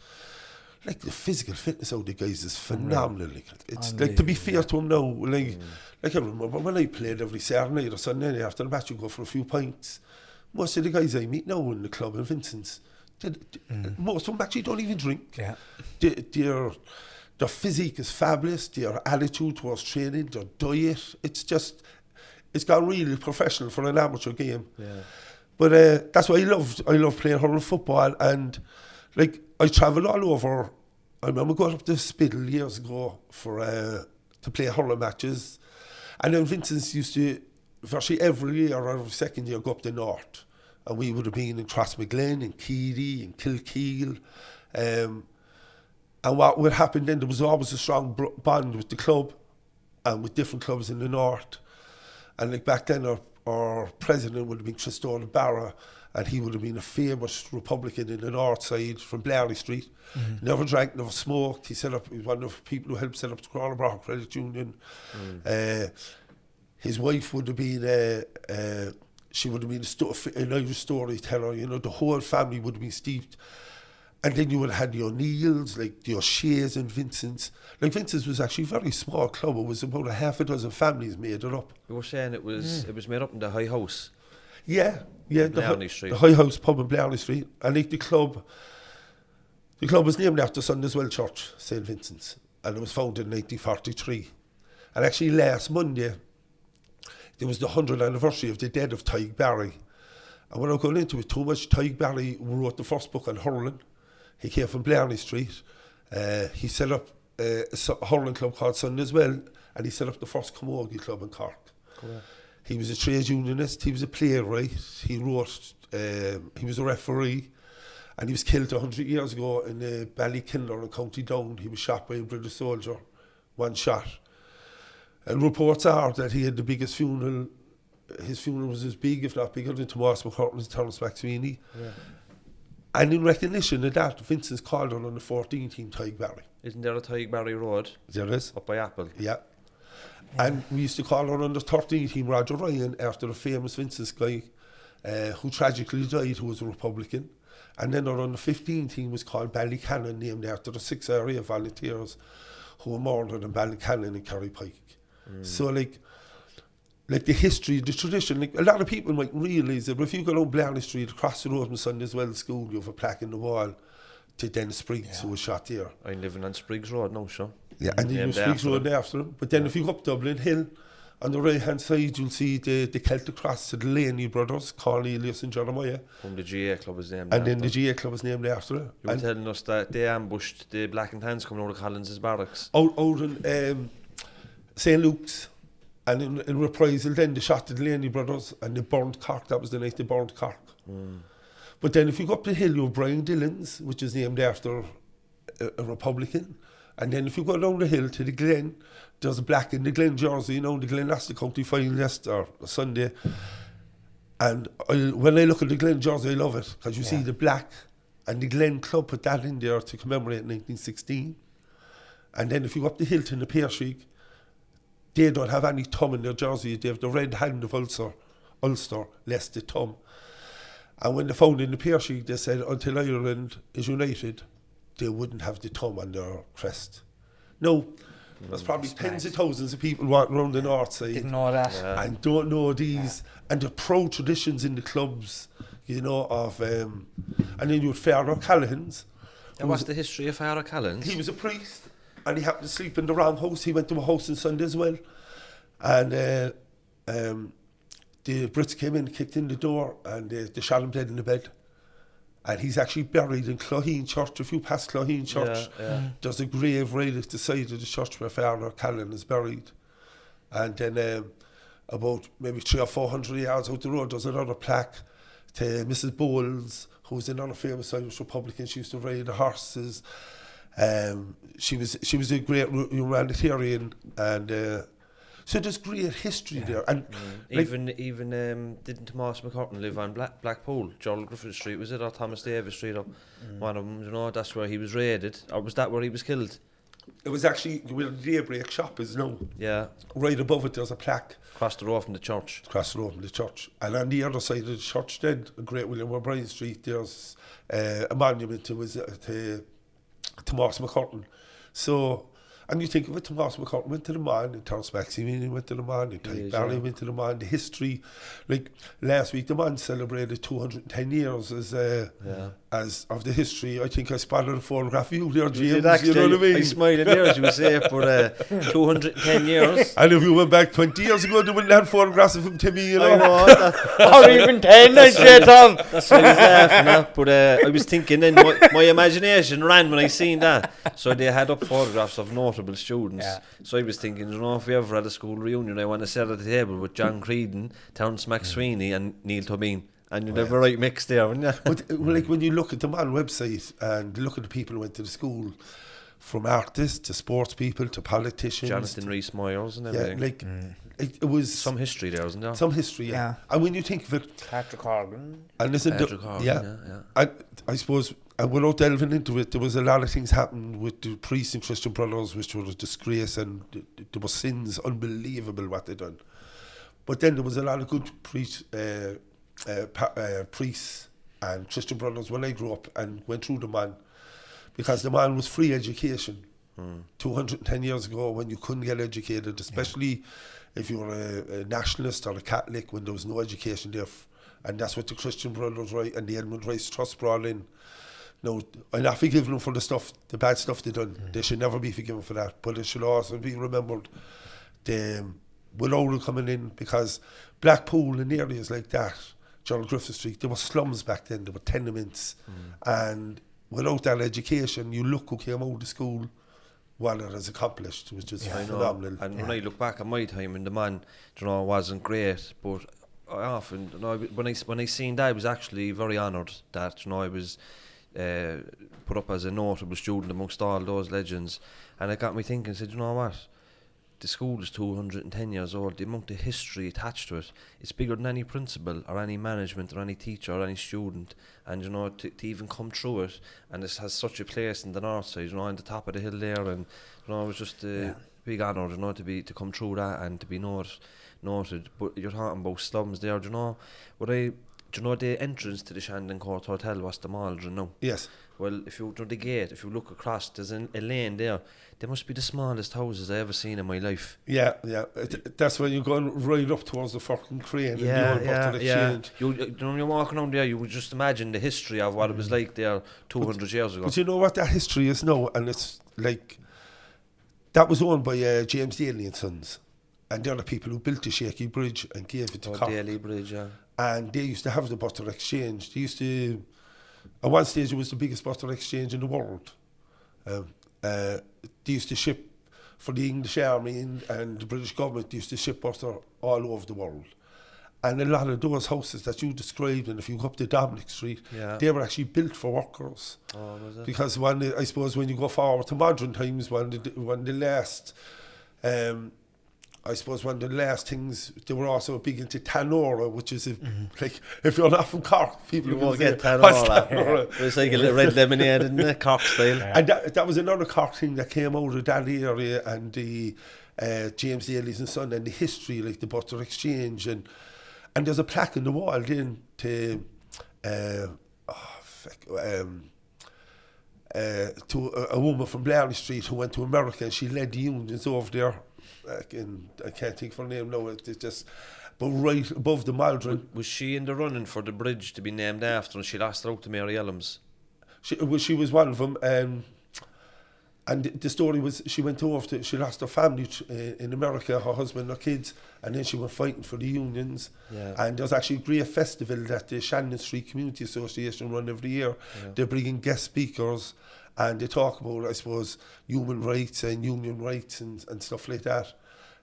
Speaker 3: like the physical fitness of the guys is phenomenal. Like, it's like, to be fair to them now, like I remember when I played every Saturday night or Sunday night after the match, you go for a few pints. Most of the guys I meet now in the club in Vincent's, most of them actually don't even drink.
Speaker 2: Yeah.
Speaker 3: Their physique is fabulous, their attitude towards training, their diet, it's gone really professional for an amateur game.
Speaker 1: Yeah.
Speaker 3: But that's what I love playing hurling football, and like I travel all over. I remember going up to Spiddle years ago to play hurling matches, and then Vincent's used to virtually every year or every second year go up the north, and we would have been in Crossmaglen, in Keady, in Kilkeel, and what would happen then, there was always a strong bond with the club and with different clubs in the north, and like back then our president would have been Tristona Barra, and he would have been a famous Republican in the north side from Blarney Street. Never drank, never smoked. He was one of the people who helped set up the Crawlerbrook Credit Union. His wife would have been she would have been an Irish storyteller. You know, the whole family would have been steeped. And then you would have had the O'Neills, like the O'Sheas and Vincent's. Like Vincent's was actually a very small club. It was about a half a dozen families made it up.
Speaker 1: You were saying it was made up in the High House.
Speaker 3: Yeah,
Speaker 1: Blarney Street.
Speaker 3: The High House pub in Blarney Street. And like the club was named after Sunday's Church, St. Vincent's, and it was founded in 1943. And actually last Monday, there was the 100th anniversary of the death of Tig Barry. And without going into it too much, Tig Barry wrote the first book on hurling. He came from Blarney Street. He set up a hurling club called Sunday's and he set up the first camogie club in Cork.
Speaker 1: Cool.
Speaker 3: He was a trade unionist, he was a playwright, he wrote, he was a referee, and he was killed 100 years ago in Ballykindler in County Down. He was shot by a British soldier, one shot. And reports are that he had the biggest funeral. His funeral was as big, if not bigger, than Thomas Gould and Thomas Gould. Yeah. And in recognition of that, Vincent's called on the 14 team Tig Barry.
Speaker 1: Isn't there a Tig Barry Road?
Speaker 3: There is.
Speaker 1: Up by Apple?
Speaker 3: Yeah. And we used to call on the 13 team Roger Ryan after a famous Vincent's guy who tragically died, who was a Republican. And then on the 15 team was called Ballycannon, named after the 6 area volunteers who were murdered in Ballycannon and Kerrypike. So like the history, the tradition, like a lot of people might realise that if you go down Blarney Street across the road from Sunday's School, you have a plaque in the wall to Dennis Spriggs, who was shot there.
Speaker 1: I'm living on Spriggs Road now, sure.
Speaker 3: Yeah, and then you have Spriggs Road after him. But then if you go up Dublin Hill, on the right hand side you'll see the Celtic cross to the Laney brothers, Cornelius and Jeremiah.
Speaker 1: From the GA club is named
Speaker 3: and
Speaker 1: after.
Speaker 3: And then the GA club is named after it.
Speaker 1: You were telling us that they ambushed the Black and Tans coming out of Collins's barracks.
Speaker 3: Out in St. Luke's. And in reprisal then they shot the Laney brothers and they burned Cork. That was the night they burned Cork. But then if you go up the hill you have Brian Dillon's, which is named after a Republican. And then if you go down the hill to the Glen, there's a black in the Glen jersey, you know, the Glen Leicester County final yesterday, Sunday. And when I look at the Glen jersey, I love it, because you see the black, and the Glen club put that in there to commemorate 1916. And then if you go up the hill to the Pearshig, they don't have any thumb in their jersey, they have the red hand of Ulster, less the thumb. And when they found in the Pearshig, they said until Ireland is united, they wouldn't have the thumb on their crest. No, there's probably tens of thousands of people walking around the north side.
Speaker 2: Didn't know that.
Speaker 3: Yeah. And don't know these. And the proud traditions in the clubs, you know, of... and then you had Father Callahan's.
Speaker 1: And what's the history of Father Callahan's?
Speaker 3: He was a priest, and he happened to sleep in the wrong house. He went to a house on Sunday as well. And the Brits came in, kicked in the door, and they shot him dead in the bed. And he's actually buried in Knocknaheeny Church. If you pass Knocknaheeny Church, there's a grave right at the side of the church where Father Callan is buried. And then about maybe 300 or 400 yards out the road, there's another plaque to Mrs. Bowles, who was another famous Irish Republican. She used to ride the horses. She was a great humanitarian, and so there's great history there. And
Speaker 1: even didn't Thomas McCurtain live on Blackpool, Joel Griffith Street, was it, or Thomas Davis Street, or one of them, you know, that's where he was raided, or was that where he was killed?
Speaker 3: It was actually where the Daybreak shop is now.
Speaker 1: Yeah.
Speaker 3: Right above it, there's a plaque.
Speaker 1: Across the road from the church.
Speaker 3: Across the road from the church. And on the other side of the church then, Great William O'Brien Street, there's a monument to Thomas McCurtain. So, and you think of it, Thomas McCurtain went to the man, and Terence Maximilian went to the man, and Tyke Barry went to the man, the history. Like, last week, the man celebrated 210 years as of the history. I think I spotted a photograph of you there, James,
Speaker 1: actually,
Speaker 3: you know what I mean?
Speaker 1: I smiling there, as you say, but 210 years.
Speaker 3: And if you went back 20 years ago, they wouldn't have photographs of him to me, you know.
Speaker 1: I know.
Speaker 2: Or even 10, I said, Tom.
Speaker 1: That's what I was laughing at, but I was thinking then, my imagination ran when I seen that. So they had up photographs of notable students. Yeah. So I was thinking, you know, if we ever had a school reunion, I want to sit at the table with John Creedon, Terence McSweeney and Neil Tobin. And you'd have a right mix there, wouldn't you?
Speaker 3: But like when you look at the Man website and look at the people who went to the school, from artists to sports people to politicians.
Speaker 1: Jonathan Rhys-Myers and everything.
Speaker 3: Yeah, like it was...
Speaker 1: Some history there, wasn't there?
Speaker 3: Some history, yeah. And when you think of it...
Speaker 2: Patrick Horgan.
Speaker 3: And listen, yeah. And I suppose, and without delving into it, there was a lot of things happened with the priests and Christian Brothers, which were a disgrace, and there were sins, unbelievable what they done. But then there was a lot of good priests and Christian Brothers when I grew up and went through the Man, because the Man was free education 210 years ago, when you couldn't get educated, especially if you were a nationalist or a Catholic, when there was no education there. And that's what the Christian Brothers and the Edmund Rice Trust brought in. No, I'm not forgiving them for the bad stuff they done. They should never be forgiven for that, but it should also be remembered with Oral coming in, because Blackpool and areas like that, John Griffith Street, there were slums back then, there were tenements, and without that education, you look who came out of school, what it has accomplished, which is phenomenal.
Speaker 1: And when I look back at my time in the Man, you know, it wasn't great, but I often, you know, when I seen that, I was actually very honoured that, you know, I was put up as a notable student amongst all those legends, and it got me thinking, said, you know what? The school is 210 years old. The amount of history attached to it, it's bigger than any principal or any management or any teacher or any student. And, you know, to even come through it, and it has such a place in the north side, you know, on the top of the hill there, and, you know, it was just a big honour, you know, to come through that and to be noted. But you're talking about slums there, do you know, do you know the entrance to the Shandon Court Hotel was the Maldron now?
Speaker 3: Yes.
Speaker 1: Well, if you go to the gate, if you look across, there's a lane there. They must be the smallest houses I ever seen in my life.
Speaker 3: Yeah. That's when you're going right up towards the fucking crane and the old Butter Exchange.
Speaker 1: You know, when you're walking around there, you would just imagine the history of what it was like there 200 years ago.
Speaker 3: But you know what that history is now, and it's like, that was owned by James Daly and Sons, and they're the people who built the Shaky Bridge and gave it to Cork.
Speaker 1: Daly Bridge, yeah.
Speaker 3: And they used to have the Butter Exchange. They used to, at one stage, it was the biggest butter exchange in the world. They used to ship for the English Army and the British government. They used to ship butter all over the world. And a lot of those houses that you described, and if you go up to Dominic Street, they were actually built for workers. Oh, was it? Because I suppose when you go forward to modern times, one of the last things, they were also big into Tanora, which is like, if you're not from Cork, people
Speaker 1: won't
Speaker 3: say,
Speaker 1: get Tanora. It's like a little red lemonade in the Cork style.
Speaker 3: And that was another Cork thing that came out of that area, and the James Daly's and Son, and the history, like the Butter Exchange, and there's a plaque on the wall then to a woman from Blarney Street who went to America, and she led the unions over there. I can't think of her name now. It's just, but right above the Maldron.
Speaker 1: Was she in the running for the bridge to be named after, and she lost out to Mary Ellams?
Speaker 3: She was one of them. And the story was, she went over she lost her family in America, her husband, her kids, and then she went fighting for the unions. Yeah. And there's actually a great festival that the Shandon Street Community Association run every year. Yeah. They bring in guest speakers, and they talk about, I suppose, human rights and union rights and stuff like that.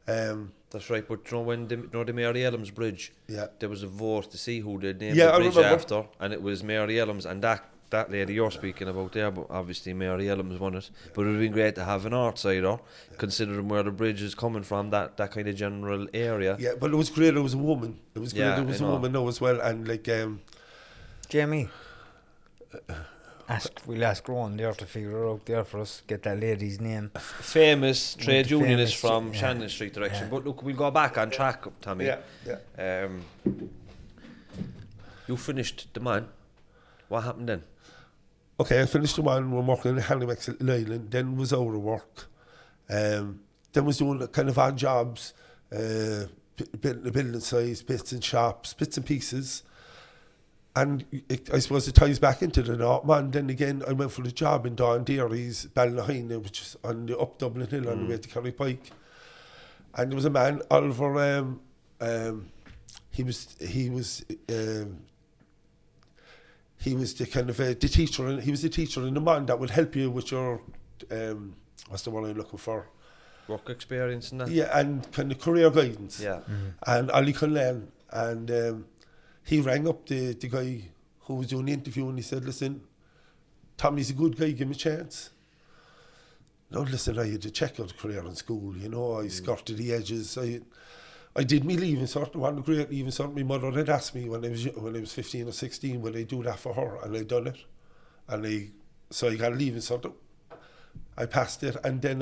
Speaker 1: That's right, but you know, when the Mary Ellams Bridge, there was a vote to see who they'd name
Speaker 3: the
Speaker 1: bridge after, and it was Mary Ellams, and that lady you're speaking about there, but obviously Mary Ellams won it. But it would have been great to have an outsider, considering where the bridge is coming from, that kind of general area.
Speaker 3: Yeah, but it was great, it was a woman. It was great, it was a woman now as well, and like...
Speaker 2: Jamie. We'll ask Rowan there to figure it out there for us, get that lady's name.
Speaker 1: Famous trade unionist
Speaker 2: famous
Speaker 1: from Shannon Street direction. But look, we'll go back on track, Tommy.
Speaker 3: Yeah.
Speaker 1: You finished the man. What happened then?
Speaker 3: Okay, I finished the man. We're working in Halifax Island. Then was out of work. Then was doing kind of odd jobs, building size, bits and shops, bits and pieces. And I suppose it ties back into the North Man. Then again, I went for the job in Don Dairy's, Knocknaheeny, which is on the up Dublin Hill on the way to Kerrypike. And there was a man, Oliver. He was the kind of the teacher. And he was the teacher in the man that would help you with your what's the word I'm looking for?
Speaker 1: Work experience and that.
Speaker 3: Yeah, and kind of career guidance.
Speaker 1: Yeah.
Speaker 3: And Ali Cullen, and he rang up the guy who was doing the interview, and he said, "Listen, Tommy's a good guy. Give him a chance." No, listen, I had a checkered career in school. You know, I skirted the edges. I did me leaving cert. I wasn't great leaving cert. My mother had asked me when I was 15 or 16 would I do that for her, and I done it. And so I got a leaving cert. I passed it, and then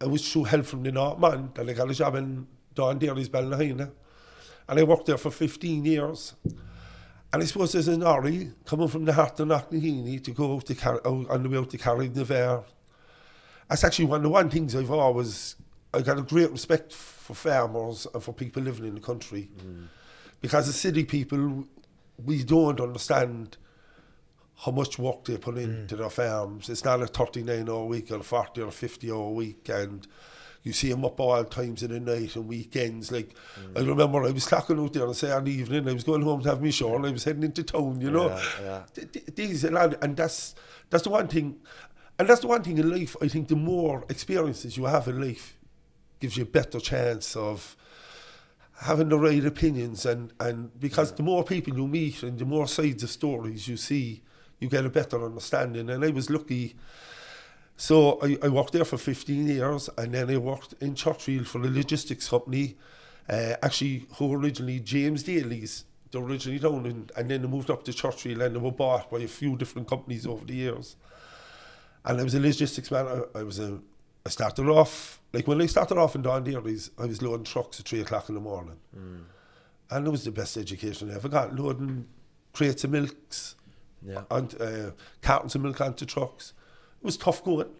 Speaker 3: it was through help from the North Man that I got a job in Don Dairy's Knocknaheeny. And I worked there for 15 years. And I suppose there's an lorry coming from the heart of Knocknaheeny to go on the way out to Carrick-Navarre. That's actually one of the one things I got a great respect for farmers and for people living in the country. Because as city people, we don't understand how much work they put into their farms. It's not a 39-hour week or a 40 or a 50-hour week, and you see them up all times in the night and weekends. Like, I remember I was clocking out there on Saturday evening, I was going home to have me shower, and I was heading into town, you know. These, and that's the one thing. And that's the one thing in life, I think the more experiences you have in life gives you a better chance of having the right opinions, and because the more people you meet and the more sides of stories you see, you get a better understanding. And I was lucky. So I worked there for 15 years, and then I worked in Churchfield for a logistics company, actually who originally James Daly's. They were originally down, and then they moved up to Churchfield, and they were bought by a few different companies over the years. And I was a logistics man. I started off, like when I started off in Don Dairy's, I was loading trucks at 3 o'clock in the morning. And it was the best education I ever got, loading crates of milks, and cartons of milk onto trucks. It was tough going.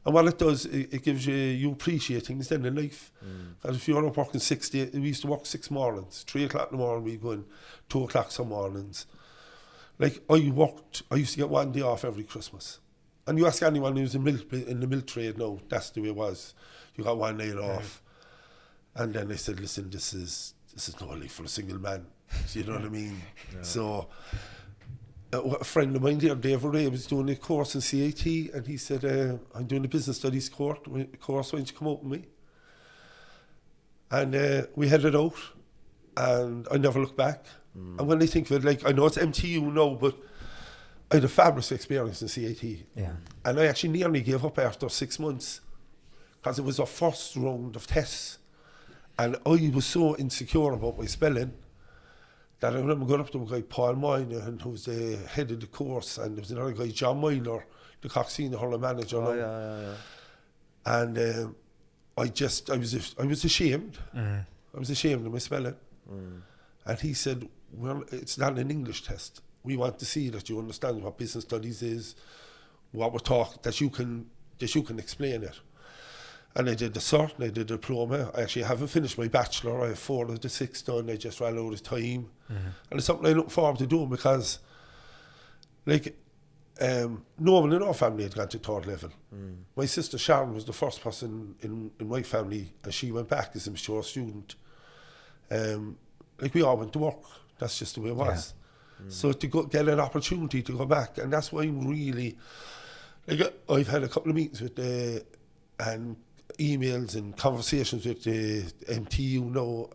Speaker 3: And what it does, it gives you appreciate things then in life. Because if you're up working 6 days, we used to work 6 mornings, 3 o'clock in the morning, we go in 2 o'clock some mornings. Like I used to get 1 day off every Christmas. And you ask anyone who's in the milk trade now, that's the way it was. You got 1 night off. And then they said, listen, this is no life for a single man. So you know what I mean? So a friend of mine there, Dave Ray, was doing a course in CIT, and he said, I'm doing a business studies course, why don't you come out with me? And we headed out, and I never looked back. And when I think of it, like, I know it's MTU now, but I had a fabulous experience in CIT. And I actually nearly gave up after 6 months, because it was our first round of tests. And I was so insecure about my spelling that I remember going up to a guy, Paul Moynihan, who was the head of the course, and there was another guy, John Myler, the Coxine hurling manager. And I was ashamed. I was ashamed of my spelling. And he said, well, it's not an English test. We want to see that you understand what business studies is, what we're talking, that you can explain it. And I did the cert, and I did the diploma. I actually haven't finished my bachelor. I have 4 of the 6 done. I just ran out of time. And it's something I look forward to doing, because, like, no one in our family had gone to 3rd level. My sister Sharon was the first person in my family, and she went back as a mature student. Like, we all went to work. That's just the way it was. So to get an opportunity to go back, and that's why I'm really, like, I've had a couple of meetings with and emails and conversations with the MTU now,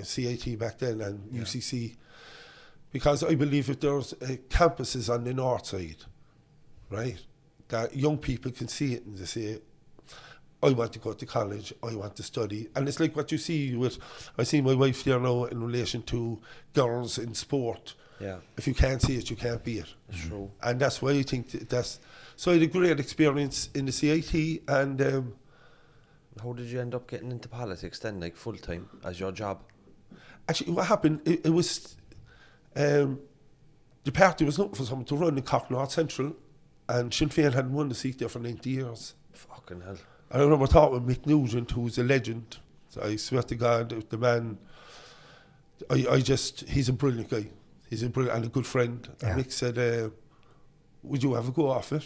Speaker 3: CIT back then, and UCC, because I believe that there's campuses on the north side, right, that young people can see it and they say, I want to go to college, I want to study. And it's like what you see with, I see my wife there now in relation to girls in sport.
Speaker 1: Yeah.
Speaker 3: If you can't see it, you can't be it.
Speaker 1: True.
Speaker 3: And that's why I think that's... So I had a great experience in the CIT, and...
Speaker 1: How did you end up getting into politics then, like full-time, as your job?
Speaker 3: Actually, what happened, it was... the party was looking for someone to run in Cork North Central, and Sinn Féin hadn't won the seat there for 90 years.
Speaker 1: Fucking hell.
Speaker 3: I remember talking with Mick Nugent, who's a legend. So I swear to God, the man... he's a brilliant guy. He's a brilliant and a good friend. Yeah. And Mick said, would you have a go off it?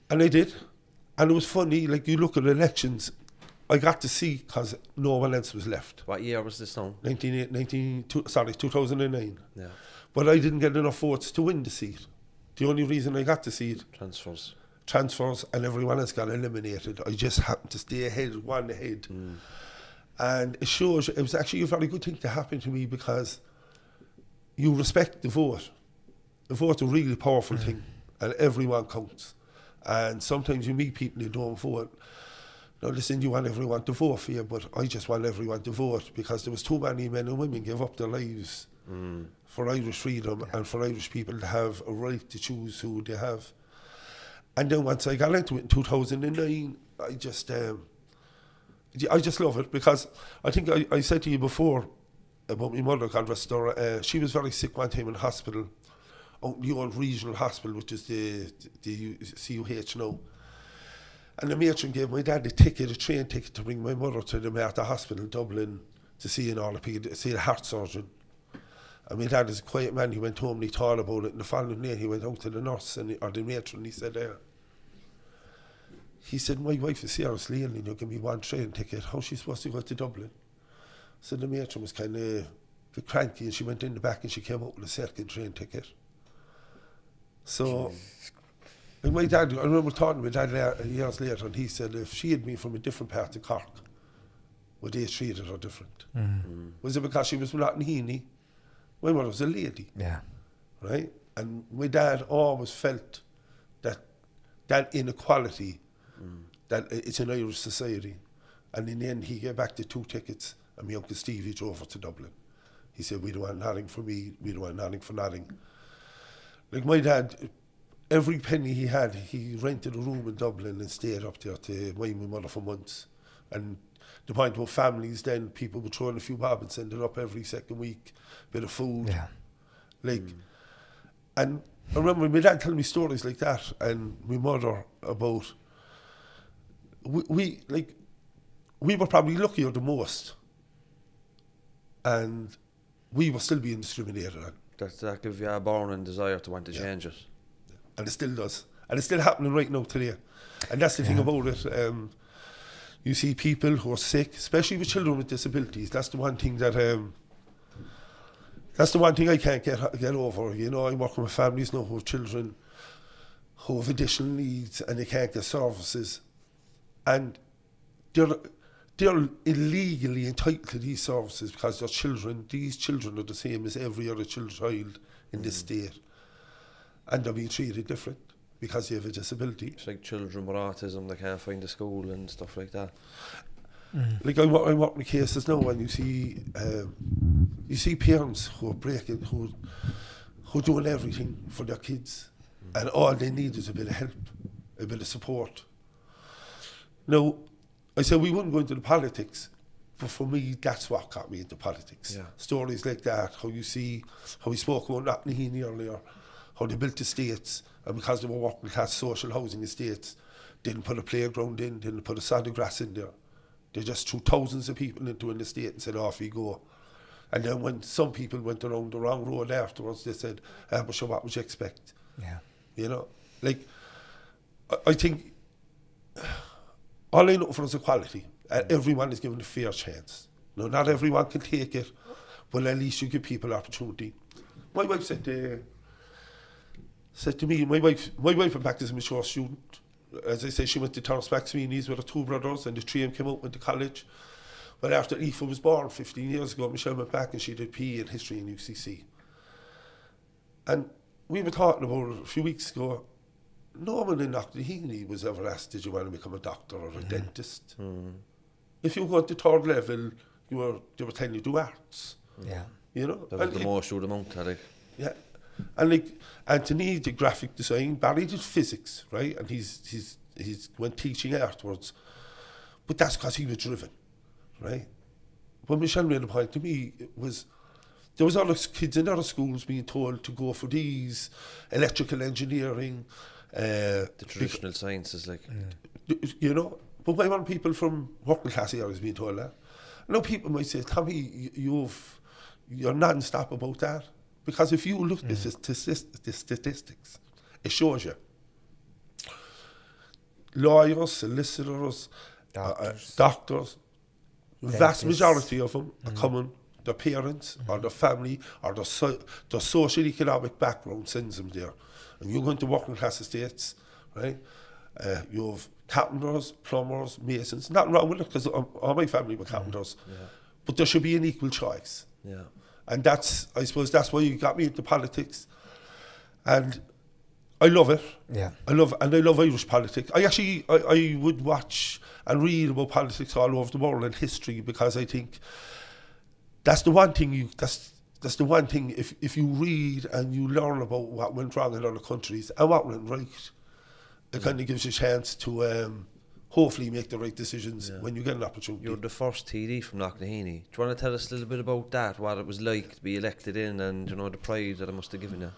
Speaker 3: And I did. And it was funny, like you look at elections, I got to see because no one else was left.
Speaker 1: What year was this now?
Speaker 3: 2009.
Speaker 1: Yeah.
Speaker 3: But I didn't get enough votes to win the seat. The only reason I got the seat... Transfers, and everyone else got eliminated. I just happened to stay ahead, one ahead. And it shows, it was actually a very good thing to happen to me because you respect the vote. The vote's a really powerful thing, and everyone counts. And sometimes you meet people who don't vote. Now listen, you want everyone to vote for you, but I just want everyone to vote because there was too many men and women give up their lives for Irish freedom and for Irish people to have a right to choose who they have. And then once I got into it in 2009, I just love it because I think I said to you before about my mother, God rest her, she was very sick one time in hospital, out the old regional hospital, which is the CUH now. And the matron gave my dad a train ticket to bring my mother to the Martha Hospital in Dublin to see an orthopedic, see a heart surgeon. And my dad is a quiet man. He went home and he thought about it. And the following day he went out to the nurse or the matron. He said, my wife is seriously ill and you give me one train ticket. How's she supposed to go to Dublin? So the matron was kind of a bit cranky and she went in the back and she came out with a second train ticket. So, like my dad, I remember talking to my dad years later and he said if she had been from a different part of Cork, would they treated her different? Was it because she was from Knocknaheeny? My mother was a lady. Yeah. Right? And my dad always felt that inequality, that it's an Irish society. And in the end, he gave back the 2 tickets, and my Uncle Stevie drove her to Dublin. He said, we don't want nothing for me, we don't want nothing for nothing. Like my dad, every penny he had, he rented a room in Dublin and stayed up there to mind my mother for months. And the point about families then, people would throw in a few bob and send it up every second week, bit of food. Yeah. Like, and I remember my dad telling me stories like that, and my mother about, we were probably luckier the most, and we were still being discriminated on.
Speaker 1: That gives you a burning desire to want to change it.
Speaker 3: And it still does. And it's still happening right now today. And that's the thing about it. You see people who are sick, especially with children with disabilities. That's the one thing that I can't get over. You know, I'm working with families now who have children who have additional needs and they can't get services, and they're illegally entitled to these services because they're children. These children are the same as every other child in this state, and they're being treated different because they have a disability.
Speaker 1: It's like children with autism, they can't find a school and stuff like that.
Speaker 3: Like I work in cases now, and you see parents who are breaking, who are doing everything for their kids, and all they need is a bit of help, a bit of support. Now, I said we wouldn't go into the politics, but for me, that's what got me into politics. Yeah. Stories like that, how we spoke about Knocknaheeny earlier, how they built estates, and because they were working class social housing estates, didn't put a playground in, didn't put a sod of grass in there. They just threw thousands of people into an estate and said, off you go. And then when some people went around the wrong road afterwards, they said, but sure, what would you expect? Yeah. You know, like, I think all I know for is equality. Everyone is given a fair chance. No, not everyone can take it, but at least you give people opportunity. My wife said to me, my wife in fact is a mature student. As I say, she went to Thomas Gould with her 2 brothers, and the 3 of them came out, went to college. But after Aoife was born 15 years ago, Michelle went back and she did PE and history in UCC. And we were talking about it a few weeks ago. No one in Knocknaheeny was ever asked, did you want to become a doctor or a dentist? If you go to 3rd level, they were telling you do arts. Yeah. you know.
Speaker 1: That was the most you would amount to, like.
Speaker 3: Yeah. And like Anthony did graphic design, Barry did physics, right? And he's went teaching afterwards. But that's because he was driven, right? What Michelle made a point to me was there was other kids in other schools being told to go for these electrical engineering,
Speaker 1: the traditional sciences, like.
Speaker 3: You know, but why weren't people from working class areas being told that? Now people might say, Tommy, you're non-stop about that. Because if you look at the statistics, it shows you. Lawyers, solicitors, doctors, vast majority of them are coming, their parents or their family or their socio-economic background sends them there. And you're going to working class estates, right? You have carpenters, plumbers, masons. Nothing wrong with it, because all my family were carpenters. But there should be an equal choice.
Speaker 1: Yeah.
Speaker 3: And I suppose that's why you got me into politics. And I love it.
Speaker 2: Yeah.
Speaker 3: I love Irish politics. I would watch and read about politics all over the world and history, because I think that's the one thing that's the one thing, if you read and you learn about what went wrong in other countries and what went right, it kind of gives you a chance to hopefully make the right decisions when you get an opportunity.
Speaker 1: You're the first TD from Knocknaheeny. Do you want to tell us a little bit about that, what it was like to be elected in, and you know the pride that it must have given you?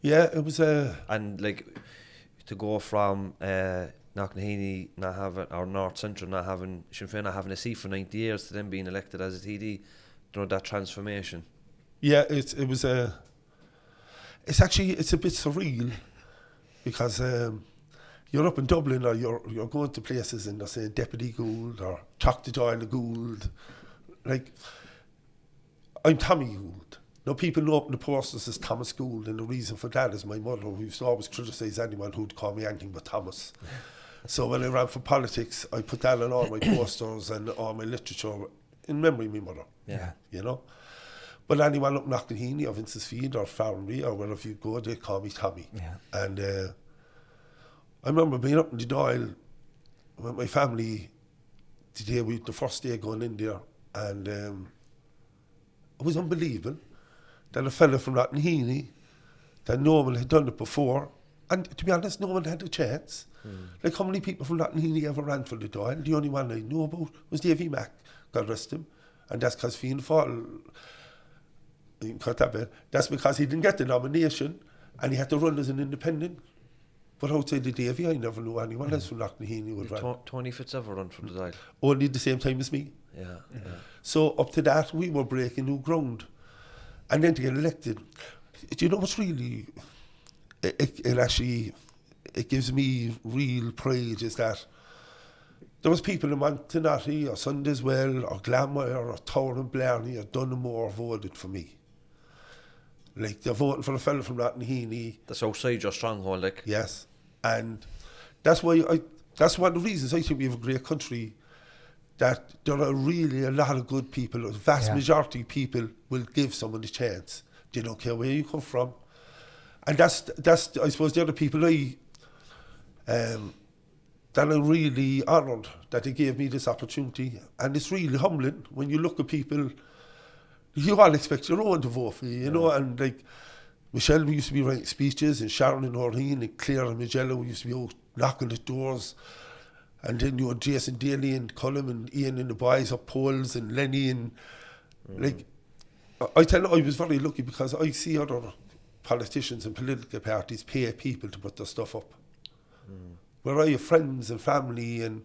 Speaker 3: Yeah, it was
Speaker 1: and like to go from Knocknaheeny not having, or North Central not having, Sinn Féin not having a seat for 90 years, to then being elected as a TD, you know, that transformation.
Speaker 3: Yeah, it's a bit surreal, because you're up in Dublin, or you're going to places and they're saying Deputy Gould or Dr. Doyle Gould. Like, I'm Tommy Gould. Now, people know up in the posters as Thomas Gould, and the reason for that is my mother, who used to always criticise anyone who'd call me anything but Thomas. So when I ran for politics, I put that on all my posters and all my literature in memory of my mother.
Speaker 2: Yeah.
Speaker 3: You know? But anyone up in Knocknaheeny or Vincent's or Farnby or wherever you go, they call me Tommy.
Speaker 2: Yeah.
Speaker 3: And I remember being up in the Dáil with my family the first day going in there, and it was unbelievable that a fella from Knocknaheeny, that no one had done it before, and to be honest, no one had a chance. Like, how many people from Knocknaheeny ever ran for the Dáil? The only one I know about was Davy Mack, God rest him, and that's because Fianna Fáil, that's because he didn't get the nomination and he had to run as an independent. But outside of Davy, I never knew anyone else from Knocknaheeny would run.
Speaker 1: Tony Fitzgerald run for the Dáil.
Speaker 3: Only at the same time as me.
Speaker 1: Yeah.
Speaker 3: So up to that, we were breaking new ground. And then to get elected, do you know what's really, it gives me real pride, is that there was people in Montanati or Sundaswell or Glanmire or Tower and Blarney or Dunamore voted for me. Like, they're voting for a fella from Knocknaheeny.
Speaker 1: That's outside your stronghold, like.
Speaker 3: Yes. And that's why that's one of the reasons I think we have a great country, that there are really a lot of good people. The vast majority of people will give someone a chance. They don't care where you come from. And that's I suppose the other people that I'm really honoured that they gave me this opportunity. And it's really humbling when you look at people. You all expect your own to vote for you, you know, and like Michelle, we used to be writing speeches, and Sharon and Oreen and Claire and Magella, we used to be out knocking at doors, and then you had Jason Daly and Cullum and Ian and the boys up Poles and Lenny, and like, I tell you, I was very lucky, because I see other politicians and political parties pay people to put their stuff up, where I have friends and family and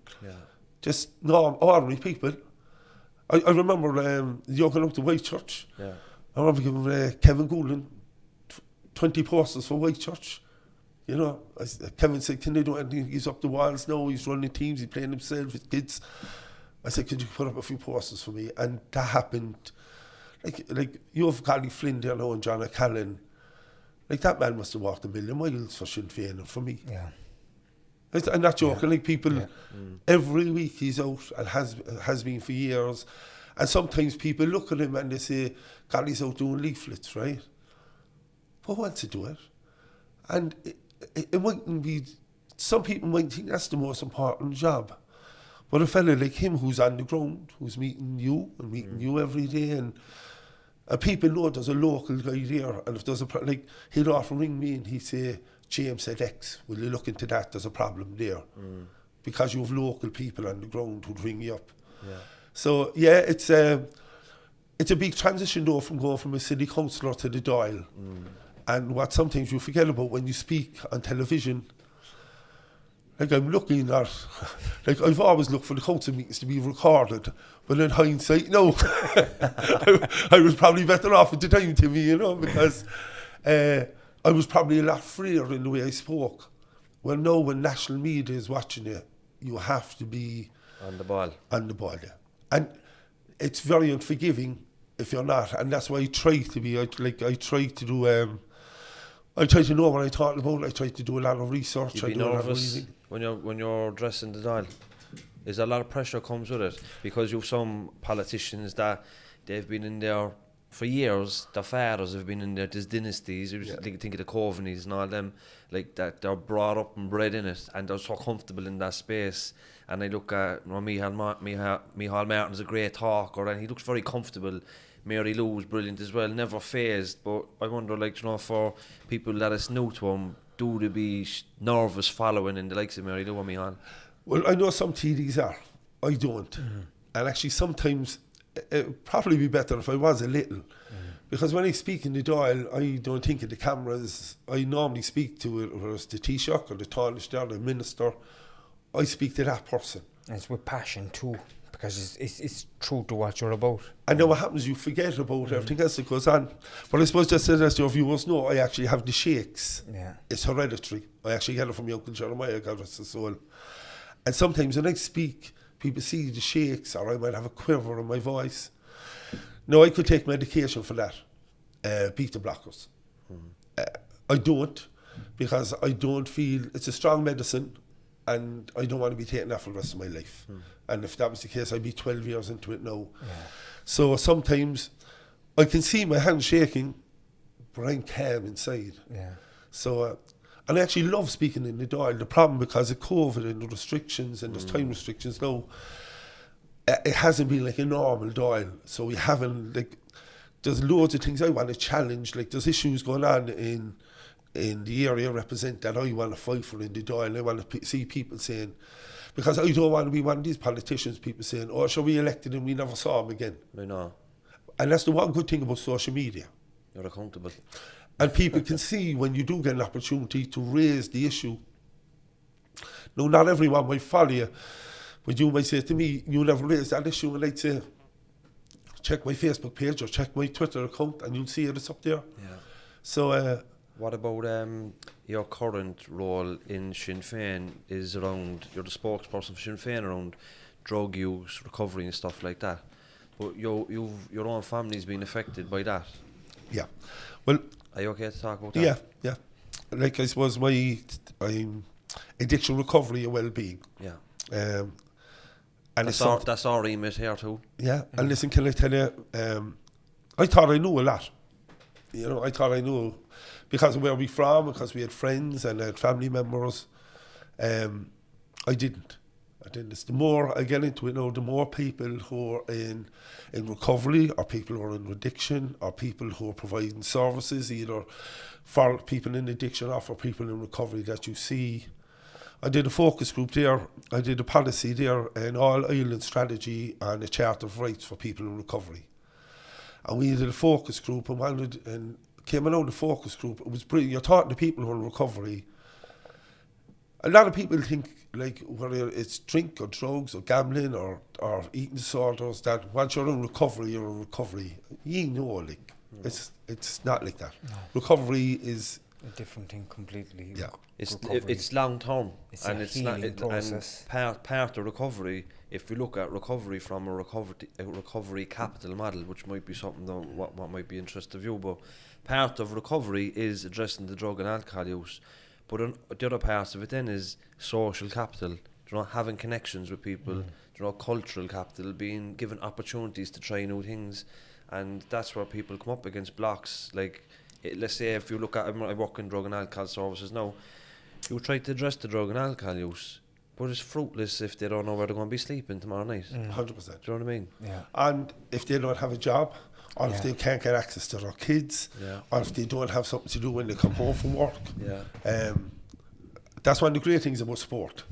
Speaker 3: just ordinary people. I remember you going up to Whitechurch. Yeah. I remember giving Kevin Gould 20 posters for Whitechurch. You know, Kevin said, can they do anything? He's up the walls now, he's running teams, he's playing himself with kids. I said, could you put up a few posters for me? And that happened. Like you have Gary Flynn there now and John O'Callaghan. Like, that man must have walked 1,000,000 miles for Sinn Féin and for me. Yeah. I'm not joking, like, people, every week he's out, and has been for years, and sometimes people look at him and they say, God, he's out doing leaflets, right? But who wants to do it? And it mightn't be, some people might think that's the most important job, but a fella like him who's on the ground, who's meeting you and meeting you every day, and And people know there's a local guy there, and if there's a like, he'd often ring me and he'd say, James said X, will you look into that? There's a problem there. Because you have local people on the ground who'd ring you up.
Speaker 1: Yeah.
Speaker 3: So yeah, it's a big transition though from going from a city councillor to the Dáil. And what sometimes you forget about when you speak on television, like I'm looking at, like I've always looked for the council meetings to be recorded, but in hindsight, no. I was probably better off at the time, to me, you know, because I was probably a lot freer in the way I spoke. Well, now when national media is watching you, you have to be
Speaker 1: on the ball.
Speaker 3: On the ball, yeah. And it's very unforgiving if you're not, and that's why I try to be. I try to do. I try to know what I'm talking about. I try to do a lot of research.
Speaker 1: You'd be nervous when you're dressing the Dáil. Is there a lot of pressure comes with it? Because you've some politicians that they've been in there for years. Their fathers have been in there. There's dynasties. You think of the Covenys and all them, like that. They're brought up and bred in it, and they're so comfortable in that space. And I look at Micheál Martin's a great talker, and he looks very comfortable. Mary Lou's brilliant as well, never phased. But I wonder, like, you know, for people that is new to him, do they be nervous following in the likes of Mary Lou or Micheál?
Speaker 3: Well, I know some TDs are. I don't. And actually, sometimes it would probably be better if I was a little. Because when I speak in the Dáil, I don't think of the cameras. I normally speak to it, whether it's the Taoiseach or the Tánaiste or the Minister. I speak to that person.
Speaker 2: And it's with passion too, because it's true to what you're about.
Speaker 3: And then what happens, you forget about everything else that goes on. But I suppose just as your viewers know, I actually have the shakes.
Speaker 2: Yeah.
Speaker 3: It's hereditary. I actually get it from my Uncle Jeremiah, God rest his soul. And sometimes when I speak, people see the shakes, or I might have a quiver in my voice. No, I could take medication for that, beta blockers. I don't, because I don't feel, it's a strong medicine, and I don't want to be taking that for the rest of my life. And if that was the case, I'd be 12 years into it now. Yeah. So sometimes I can see my hands shaking, but I'm calm inside.
Speaker 2: Yeah.
Speaker 3: So, and I actually love speaking in the Dáil. The problem, because of COVID and the restrictions, and there's time restrictions now, it hasn't been like a normal Dáil. So we haven't, like, there's loads of things I want to challenge. Like, there's issues going on in the area represent that I want to fight for in the Dáil. I want to see people saying, because I don't want to be one of these politicians, people saying, oh, so we elected him, we never saw him again.
Speaker 1: I know.
Speaker 3: And that's the one good thing about social media.
Speaker 1: You're accountable.
Speaker 3: And people can see when you do get an opportunity to raise the issue. No, not everyone might follow you, but you might say to me, you never raised that issue, and I'd say, check my Facebook page or check my Twitter account, and you'll see it's up there.
Speaker 1: Yeah.
Speaker 3: So,
Speaker 1: what about your current role in Sinn Féin is around, you're the spokesperson for Sinn Féin around drug use, recovery and stuff like that. But your own family's been affected by that.
Speaker 3: Yeah. Well,
Speaker 1: are you okay to talk about that?
Speaker 3: Yeah. Like, I suppose I'm addiction recovery and well-being.
Speaker 1: Yeah.
Speaker 3: And
Speaker 1: that's our remit here too.
Speaker 3: Yeah. And listen, can I tell you, I thought I knew a lot. You know, I thought I knew, because of where we're from, because we had friends and had family members. I didn't. It's the more I get into it now, the more people who are in recovery, or people who are in addiction, or people who are providing services, either for people in addiction or for people in recovery, that you see. I did a focus group there. I did a policy there, an all-island strategy and a charter of rights for people in recovery. And we did a focus group, and came along the focus group. It was brilliant. You're talking to people who are in recovery. A lot of people think, like, whether it's drink or drugs or gambling or eating disorders, that once you're in recovery, you're in recovery. You know, like, it's not like that. No. Recovery is
Speaker 2: a different thing completely.
Speaker 3: Yeah,
Speaker 1: it's long term,
Speaker 2: and it's not process.
Speaker 1: And part of recovery. If we look at recovery from a recovery capital model, which might be something that what might be interest of you, but part of recovery is addressing the drug and alcohol use. But the other part of it then is social capital, you know, having connections with people, you know, cultural capital, being given opportunities to try new things, and that's where people come up against blocks. Like, let's say if you look at, I work in drug and alcohol services now, you try to address the drug and alcohol use, but it's fruitless if they don't know where they're going to be sleeping tomorrow night.
Speaker 3: 100%.
Speaker 1: Do you know what I mean?
Speaker 2: Yeah.
Speaker 3: And if they don't have a job, or if they can't get access to their kids, or if they don't have something to do when they come home from work. That's one of the great things about sport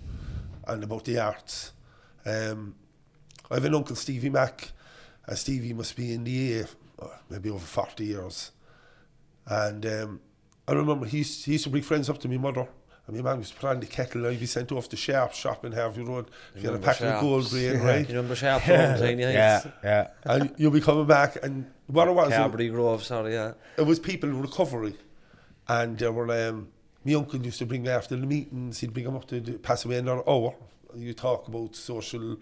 Speaker 3: and about the arts. I have an uncle, Stevie Mack, and Stevie must be in the A, maybe over 40 years. And I remember he used to bring friends up to my mother, and my mum used to put on the kettle. I'd be sent off to Sharp shop in Harvey Road. If you had a packet of gold grain, right?
Speaker 1: You remember Sharp from Tiny Heights?
Speaker 2: Yeah.
Speaker 3: And you'll be coming back, and what it was...
Speaker 1: Carberry Grove, sorry, yeah.
Speaker 3: It was people in recovery, and there were... my uncle used to bring me after the meetings, he'd bring them up to pass away another hour. You talk about social...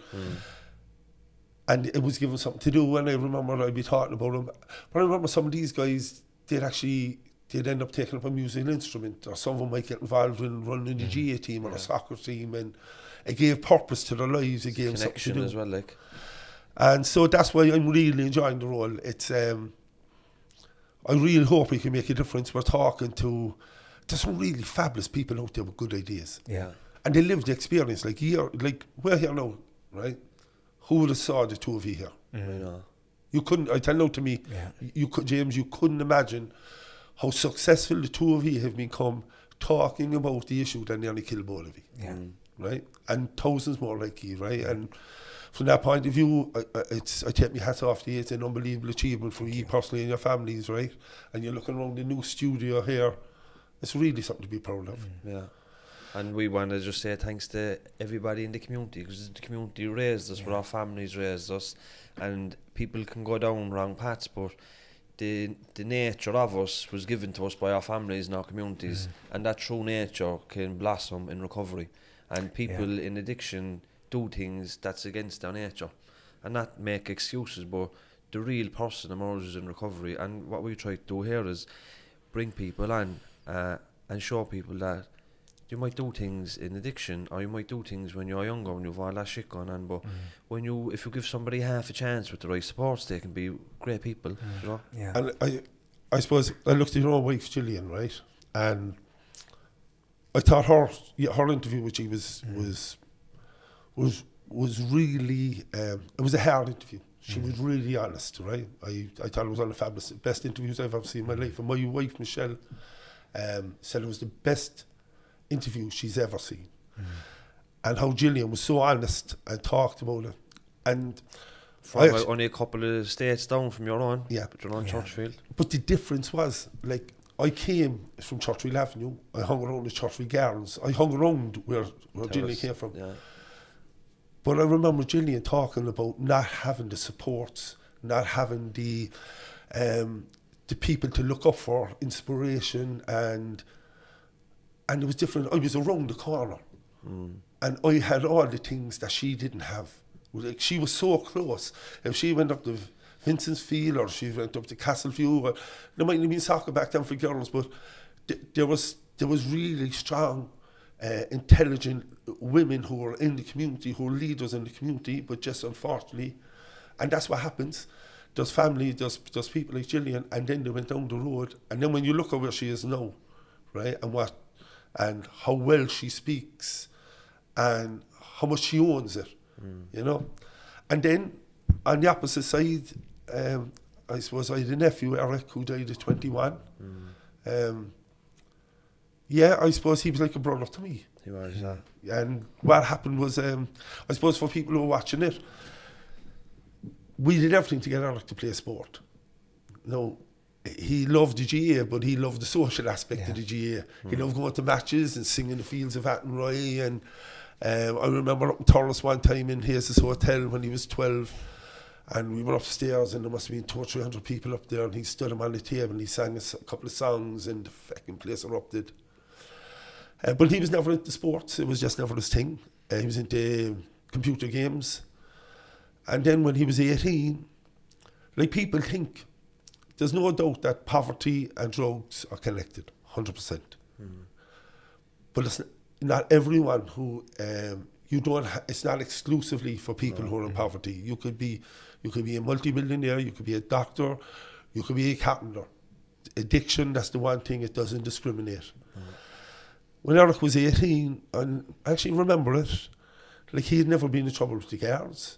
Speaker 3: And it was given something to do, and I remember I'd be talking about them. But I remember some of these guys, they'd end up taking up a musical instrument, or some of them might get involved in running the GA team or a soccer team, and it gave purpose to their lives, it gave them something to do.
Speaker 1: As well, like.
Speaker 3: And so that's why I'm really enjoying the role. It's I really hope we can make a difference. We're talking to... There's some really fabulous people out there with good ideas.
Speaker 2: Yeah.
Speaker 3: And they live the experience. Like we're here now, right? Who would have saw the two of you here? You couldn't, I tell now to me, James, you couldn't imagine how successful the two of you have become talking about the issue that nearly killed both of you.
Speaker 2: Yeah.
Speaker 3: Right? And thousands more like you, right? And from that point of view, I take my hat off to you. It's an unbelievable achievement for you personally and your families, right? And you're looking around the new studio here. It's really something to be proud of.
Speaker 1: Yeah. And we want to just say thanks to everybody in the community, because the community raised us, our families raised us, and people can go down wrong paths, but the nature of us was given to us by our families and our communities, and that true nature can blossom in recovery. And people in addiction do things that's against their nature, and not make excuses, but the real person emerges in recovery. And what we try to do here is bring people on and show people that you might do things in addiction, or you might do things when you're younger and you've all that shit going on, but if you give somebody half a chance with the right supports, they can be great people. You know?
Speaker 2: Yeah.
Speaker 3: And I suppose I looked at your own wife, Gillian, right? And I thought her interview with you was really it was a hard interview. She was really honest, right? I thought it was one of the fabulous, best interviews I've ever seen in my life. And my wife, Michelle, said it was the best interview she's ever seen. And how Gillian was so honest and talked about it. And
Speaker 1: only a couple of states down from your own, but you're on Churchfield.
Speaker 3: But the difference was, like, I came from Churchfield Avenue, I hung around the Churchfield Gardens, I hung around where Gillian came from. Yeah. But I remember Gillian talking about not having the supports, not having the people to look up for, inspiration, and it was different. I was around the corner, and I had all the things that she didn't have. Like, she was so close. If she went up to Vincent's Field, or she went up to Castleview, or there mightn't have been soccer back then for girls, but there was really strong, intelligent women who were in the community, who were leaders in the community, but just unfortunately, and that's what happens. There's family, there's people like Gillian, and then they went down the road, and then when you look at where she is now, right, and how well she speaks, and how much she owns it, you know. And then on the opposite side, I suppose I had a nephew, Eric, who died at 21. I suppose he was like a brother to me.
Speaker 1: He was,
Speaker 3: And what happened was, I suppose for people who were watching it, we did everything to get Eric to play sport. No, he loved the GA, but he loved the social aspect of the GA. He loved going to matches and singing the fields of Attenroy. And I remember up in Thurles one time in his hotel when he was 12, and we were upstairs, and there must have been 200 or 300 people up there, and he stood him on the table and he sang a couple of songs, and the fucking place erupted. But he was never into sports. It was just never his thing. He was into computer games. And then when he was 18, like, people think, there's no doubt that poverty and drugs are connected, 100%. But it's not everyone who, it's not exclusively for people who are in poverty. You could be a multi-millionaire, you could be a doctor, you could be a carpenter. Addiction, that's the one thing, it doesn't discriminate. When Eric was 18, and I actually remember it, like, he had never been in trouble with the girls.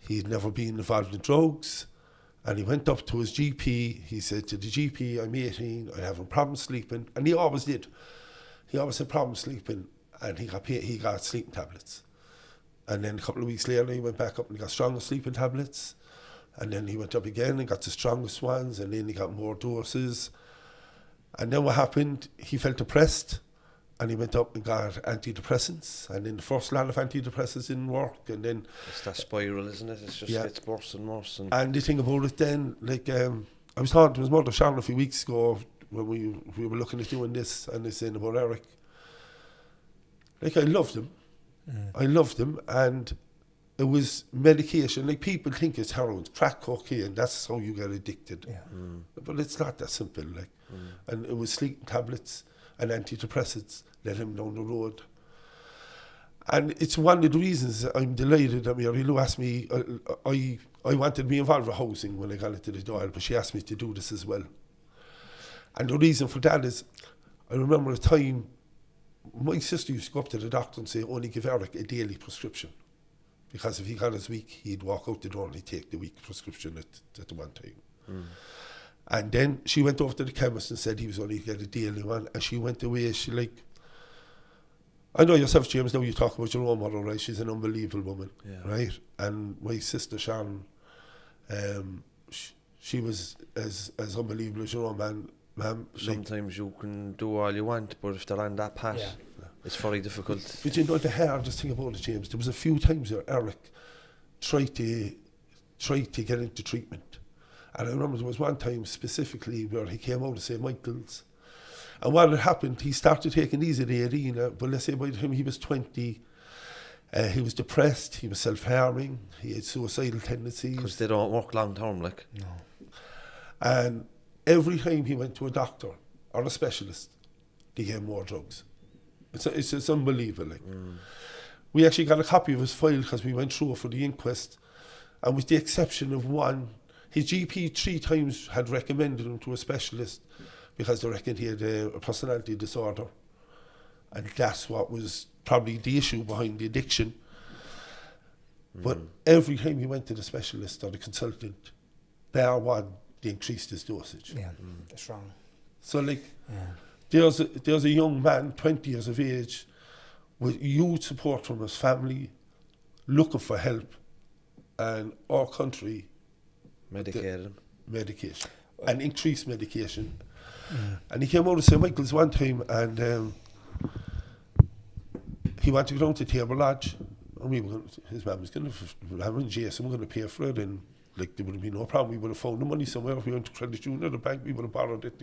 Speaker 3: He had never been involved in drugs. And he went up to his GP. He said to the GP, I'm 18, I'm having problems sleeping. And he always did. He always had problems sleeping, and he got sleeping tablets. And then a couple of weeks later, he went back up and got stronger sleeping tablets. And then he went up again and got the strongest ones, and then he got more doses. And then what happened, he felt depressed, and he went up and got antidepressants. And then the first lot of antidepressants didn't work, and then...
Speaker 1: It's that spiral, isn't it? It's just gets worse and worse.
Speaker 3: And the thing about it then, like, I was talking to his mother, Sharon, a few weeks ago, when we were looking at doing this, and they saying about Eric. Like, I loved him. I loved him, and it was medication. Like, people think it's heroin, crack cocaine, that's how you get addicted. But it's not that simple, like. And it was sleeping tablets and antidepressants led him down the road. And it's one of the reasons I'm delighted that Mary Lou asked me, I wanted to be involved with housing when I got into the Dáil, but she asked me to do this as well. And the reason for that is, I remember a time, my sister used to go up to the doctor and say, only give Eric a daily prescription. Because if he got his week, he'd walk out the door and he'd take the week prescription at the one time. And then she went over to the chemist and said he was only get a daily one. And she went away, she like... I know yourself, James, now you talk about your own mother, right? She's an unbelievable woman, right? And my sister, Sharon, she was as unbelievable as your own ma'am.
Speaker 1: Sometimes you can do all you want, but if they're on that path, it's very difficult.
Speaker 3: But you know, the hardest thing about it, James, there was a few times where Eric tried to get into treatment. And I remember there was one time specifically where he came out of St. Michael's. And what had happened, he started taking these at the arena, but let's say by the time he was 20, he was depressed, he was self-harming, he had suicidal tendencies.
Speaker 1: Because they don't work long-term, like.
Speaker 3: No. And every time he went to a doctor or a specialist, they gave him more drugs. It's unbelievable. Like. We actually got a copy of his file because we went through it for the inquest, and with the exception of one, his GP 3 times had recommended him to a specialist because they reckoned he had a personality disorder, and that's what was probably the issue behind the addiction. But every time he went to the specialist or the consultant, bar one, they increased his dosage.
Speaker 2: That's wrong.
Speaker 3: So like, there's a young man, 20 years of age, with huge support from his family, looking for help, and our country
Speaker 1: medication
Speaker 3: and increased medication. And he came out of St. Michael's one time, and he wanted to go down to Table Lodge, and his mum was going to have Jason, we're going to pay for it, and like there would have been no problem. We would have found the money somewhere. If we went to credit union or the bank, we would have borrowed it.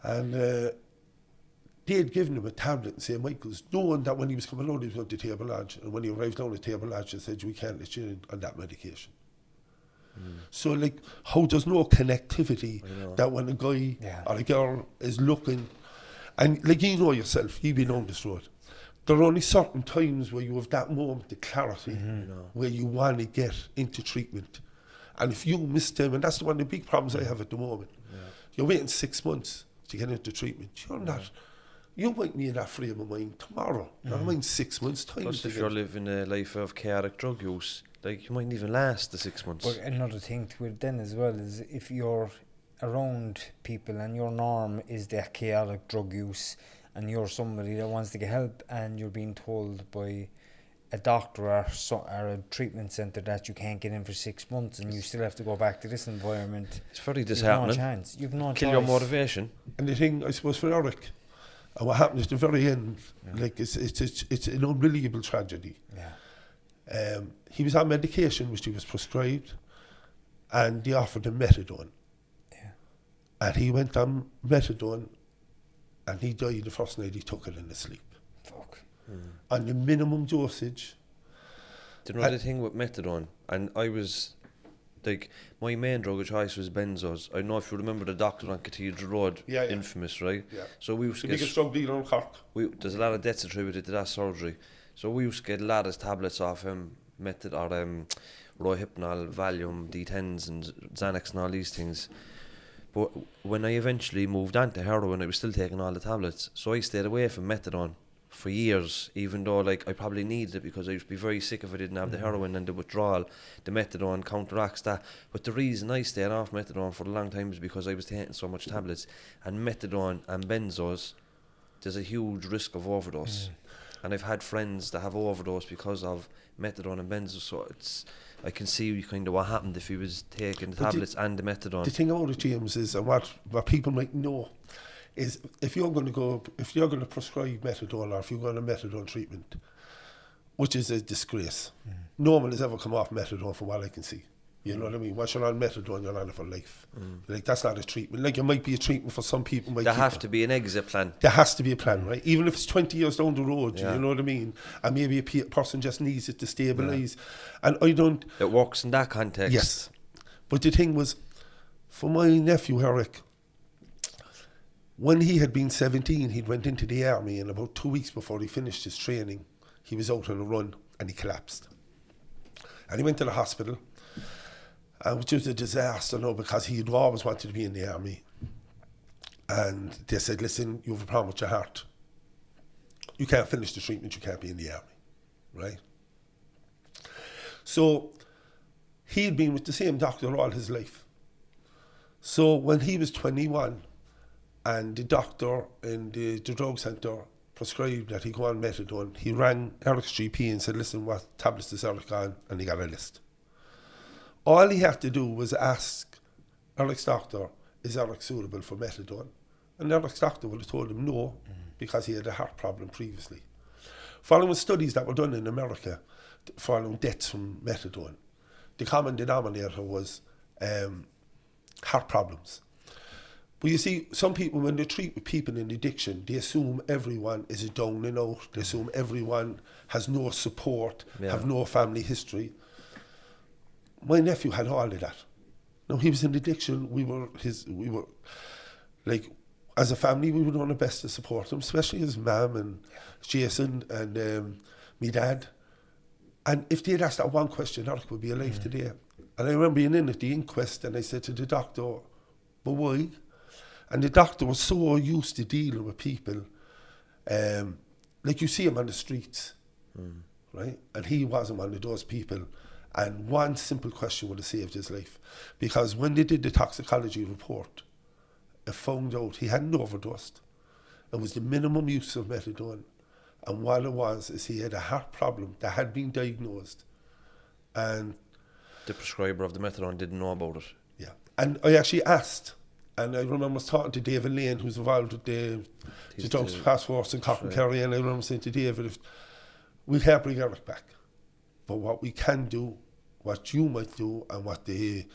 Speaker 3: And they had given him a tablet in St. Michael's, knowing that when he was coming out, he was going to Table Lodge, and when he arrived down at Table Lodge, they said, we can't let you in on that medication. So like, how there's no connectivity that when a guy or a girl is looking, and like you know yourself, you've been on this road, there are only certain times where you have that moment of clarity where you want to get into treatment. And if you miss them, and that's one of the big problems I have at the moment, you're waiting 6 months to get into treatment. You're not, you might be in that frame of mind tomorrow, not in 6 months' time.
Speaker 1: Plus if you're living a life of chaotic drug use, like you mightn't even last the 6 months.
Speaker 2: But another thing to it then as well is if you're around people and your norm is that chaotic drug use, and you're somebody that wants to get help, and you're being told by a doctor or a treatment centre that you can't get in for 6 months, and you still have to go back to this environment.
Speaker 1: It's very disheartening.
Speaker 2: You've no chance. You've no
Speaker 1: Kill
Speaker 2: choice.
Speaker 1: your motivation.
Speaker 3: And the thing, I suppose, for Eric, and what happened at the very end, like it's an unbelievable tragedy. He was on medication which he was prescribed, and they offered him methadone. And he went on methadone, and he died the first night he took it in his sleep.
Speaker 2: Fuck.
Speaker 3: On the minimum dosage.
Speaker 1: Do you know the thing with methadone? And I was, like, my main drug of choice was benzos. I don't know if you remember the doctor on Cathedral Road, infamous, right? So we used to
Speaker 3: get... The biggest drug dealer in Cork.
Speaker 1: There's a lot of deaths attributed to that surgery. So we used to get a lot of tablets off him, Rohypnol, Valium, D10s and Xanax and all these things. But when I eventually moved on to heroin, I was still taking all the tablets. So I stayed away from methadone. for years, even though like I probably needed it because I used to be very sick if I didn't have the heroin and the withdrawal. The methadone counteracts that. But the reason I stayed off methadone for a long time is because I was taking so much tablets. And methadone and benzos, there's a huge risk of overdose. And I've had friends that have overdosed because of methadone and benzos. So I can see kind of what happened if he was taking the tablets and the methadone.
Speaker 3: The thing about it, James, is what people might know is if you're going to prescribe methadone, or if you're going to methadone treatment, which is a disgrace. No one has ever come off methadone from what I can see. You know what I mean? Once you're on methadone, you're on it for life. Like, that's not a treatment. Like, it might be a treatment for some people.
Speaker 1: There have to be an exit plan.
Speaker 3: There has to be a plan, right? Even if it's 20 years down the road, you know what I mean? And maybe a person just needs it to stabilise. And I don't...
Speaker 1: It works in that context.
Speaker 3: Yes. But the thing was, for my nephew, Eric, when he had been 17, he went into the army, and about 2 weeks before he finished his training, he was out on a run and he collapsed. And he went to the hospital, which was a disaster, because he had always wanted to be in the army. And they said, listen, you have a problem with your heart. You can't finish the treatment, you can't be in the army, right? So he'd been with the same doctor all his life. So when he was 21, and the doctor in the drug centre prescribed that he go on methadone, he rang Eric's GP and said, listen, what tablets is Eric on? And he got a list. All he had to do was ask Eric's doctor, is Eric suitable for methadone? And Eric's doctor would have told him no, because he had a heart problem previously. Following studies that were done in America, following deaths from methadone, the common denominator was heart problems. But you see, some people, when they treat people in addiction, they assume everyone is a down and out. They assume everyone has no support, have no family history. My nephew had all of that. Now, he was in addiction. We were like, as a family, we were doing our best to support him, especially his mum and Jason and me dad. And if they'd asked that one question, Eric would be alive today. And I remember being in at the inquest, and I said to the doctor, but why? And the doctor was so used to dealing with people, like you see him on the streets, right? And he wasn't one of those people. And one simple question would have saved his life. Because when they did the toxicology report, it found out he hadn't overdosed. It was the minimum use of methadone. And what it was is he had a heart problem that had been diagnosed. And
Speaker 1: the prescriber of the methadone didn't know about it.
Speaker 3: Yeah. And I actually asked, and I remember talking to David Lane, who's involved with the Drugs Task Force in Knocknaheeny, and I remember saying to David, if we can't bring Eric back, but what we can do, what you might do, and what the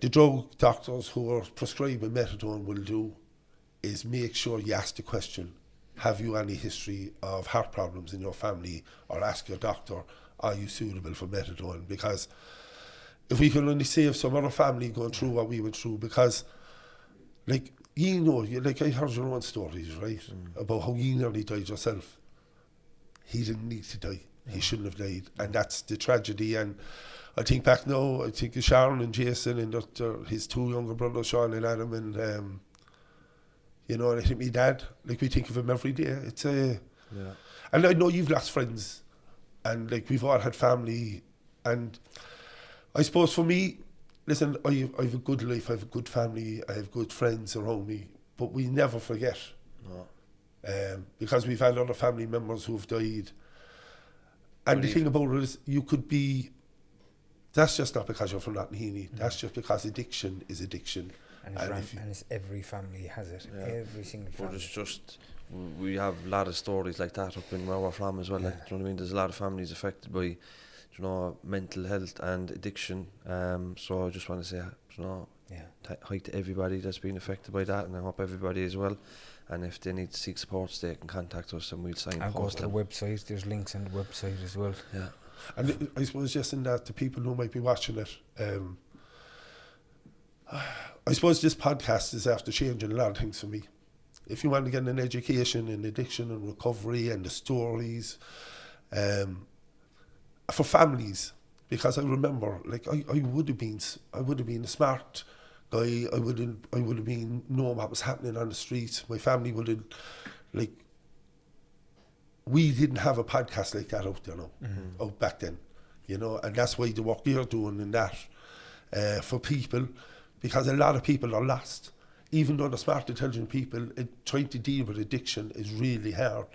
Speaker 3: drug doctors who are prescribing methadone will do, is make sure you ask the question, have you any history of heart problems in your family, or ask your doctor, are you suitable for methadone? Because if we can only save some other family going through what we went through, because, like, like I heard your own stories, right, about how you nearly died yourself. He didn't need to die. He shouldn't have died. And that's the tragedy. And I think back now, I think of Sharon and Jason and his two younger brothers, Sean and Adam, and, and I think my dad, like, we think of him every day. It's and I know you've lost friends, and, like, we've all had family, and I suppose for me, listen, I have a good life, I have a good family, I have good friends around me, but we never forget. No. Because we've had other family members who've died. And the thing about it is, you could be, that's just not because you're from Knocknaheeny, that's just because addiction is addiction.
Speaker 2: And it's every family has it, every single family.
Speaker 1: But it's just, we have a lot of stories like that up in where we're from as well. Like, do you know what I mean? There's a lot of families affected by, mental health and addiction. So I just want to say, hi to everybody that's been affected by that, and I hope everybody as well. And if they need to seek support, they can contact us and we'll sign
Speaker 2: and go to the website. There's links on the website as well.
Speaker 3: Yeah. And I suppose just in that, the people who might be watching it, I suppose this podcast is after changing a lot of things for me. If you want to get an education in addiction and recovery and the stories, for families, because I remember, like, I would have been a smart guy. I would have been knowing what was happening on the streets. My family would have, like, we didn't have a podcast like that out there now, out back then, you know, and that's why the work you're doing in that for people, because a lot of people are lost. Even though the smart, intelligent people, trying to deal with addiction is really hard.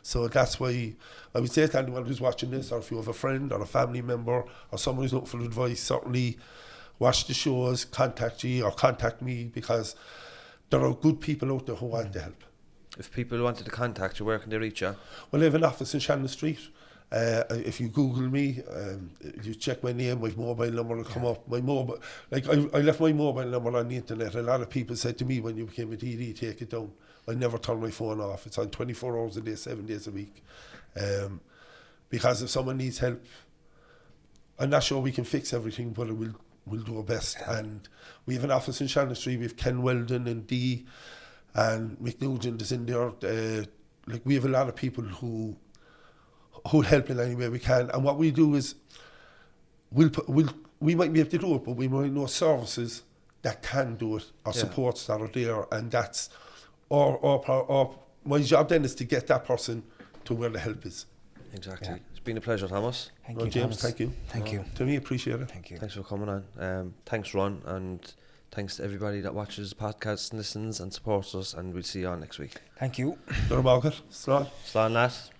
Speaker 3: So that's why I would say to anyone who's watching this, or if you have a friend or a family member or someone who's looking for advice, certainly watch the shows, contact you or contact me, because there are good people out there who want to help.
Speaker 1: If people wanted to contact you, where can they reach you?
Speaker 3: Well, I have an office in Shannon Street. If you Google me, you check my name, my mobile number will come up. My mobile, like I left my mobile number on the internet. A lot of people said to me when you became a TD, take it down. I never turn my phone off. It's on 24 hours a day, 7 days a week. Because if someone needs help, I'm not sure we can fix everything, but we'll do our best. And we have an office in Shannon Street. We have Ken Weldon and Dee and Mick Nugent is in there. Like we have a lot of people who'll help in any way we can. And what we do is we might be able to do it, but we might know services that can do it, or supports that are there, and that's or my job then is to get that person to where the help is.
Speaker 1: Exactly. Yeah. It's been a pleasure, Thomas.
Speaker 2: Thank you,
Speaker 3: James.
Speaker 2: Thomas.
Speaker 3: Thank you.
Speaker 2: Thank you.
Speaker 3: To me, appreciate it.
Speaker 2: Thank you.
Speaker 1: Thanks for coming on. Thanks, Ron, and thanks to everybody that watches the podcast, listens and supports us, and we'll see you on next week.
Speaker 2: Thank you.
Speaker 3: Remarkble. Slán.
Speaker 1: Slán, lads.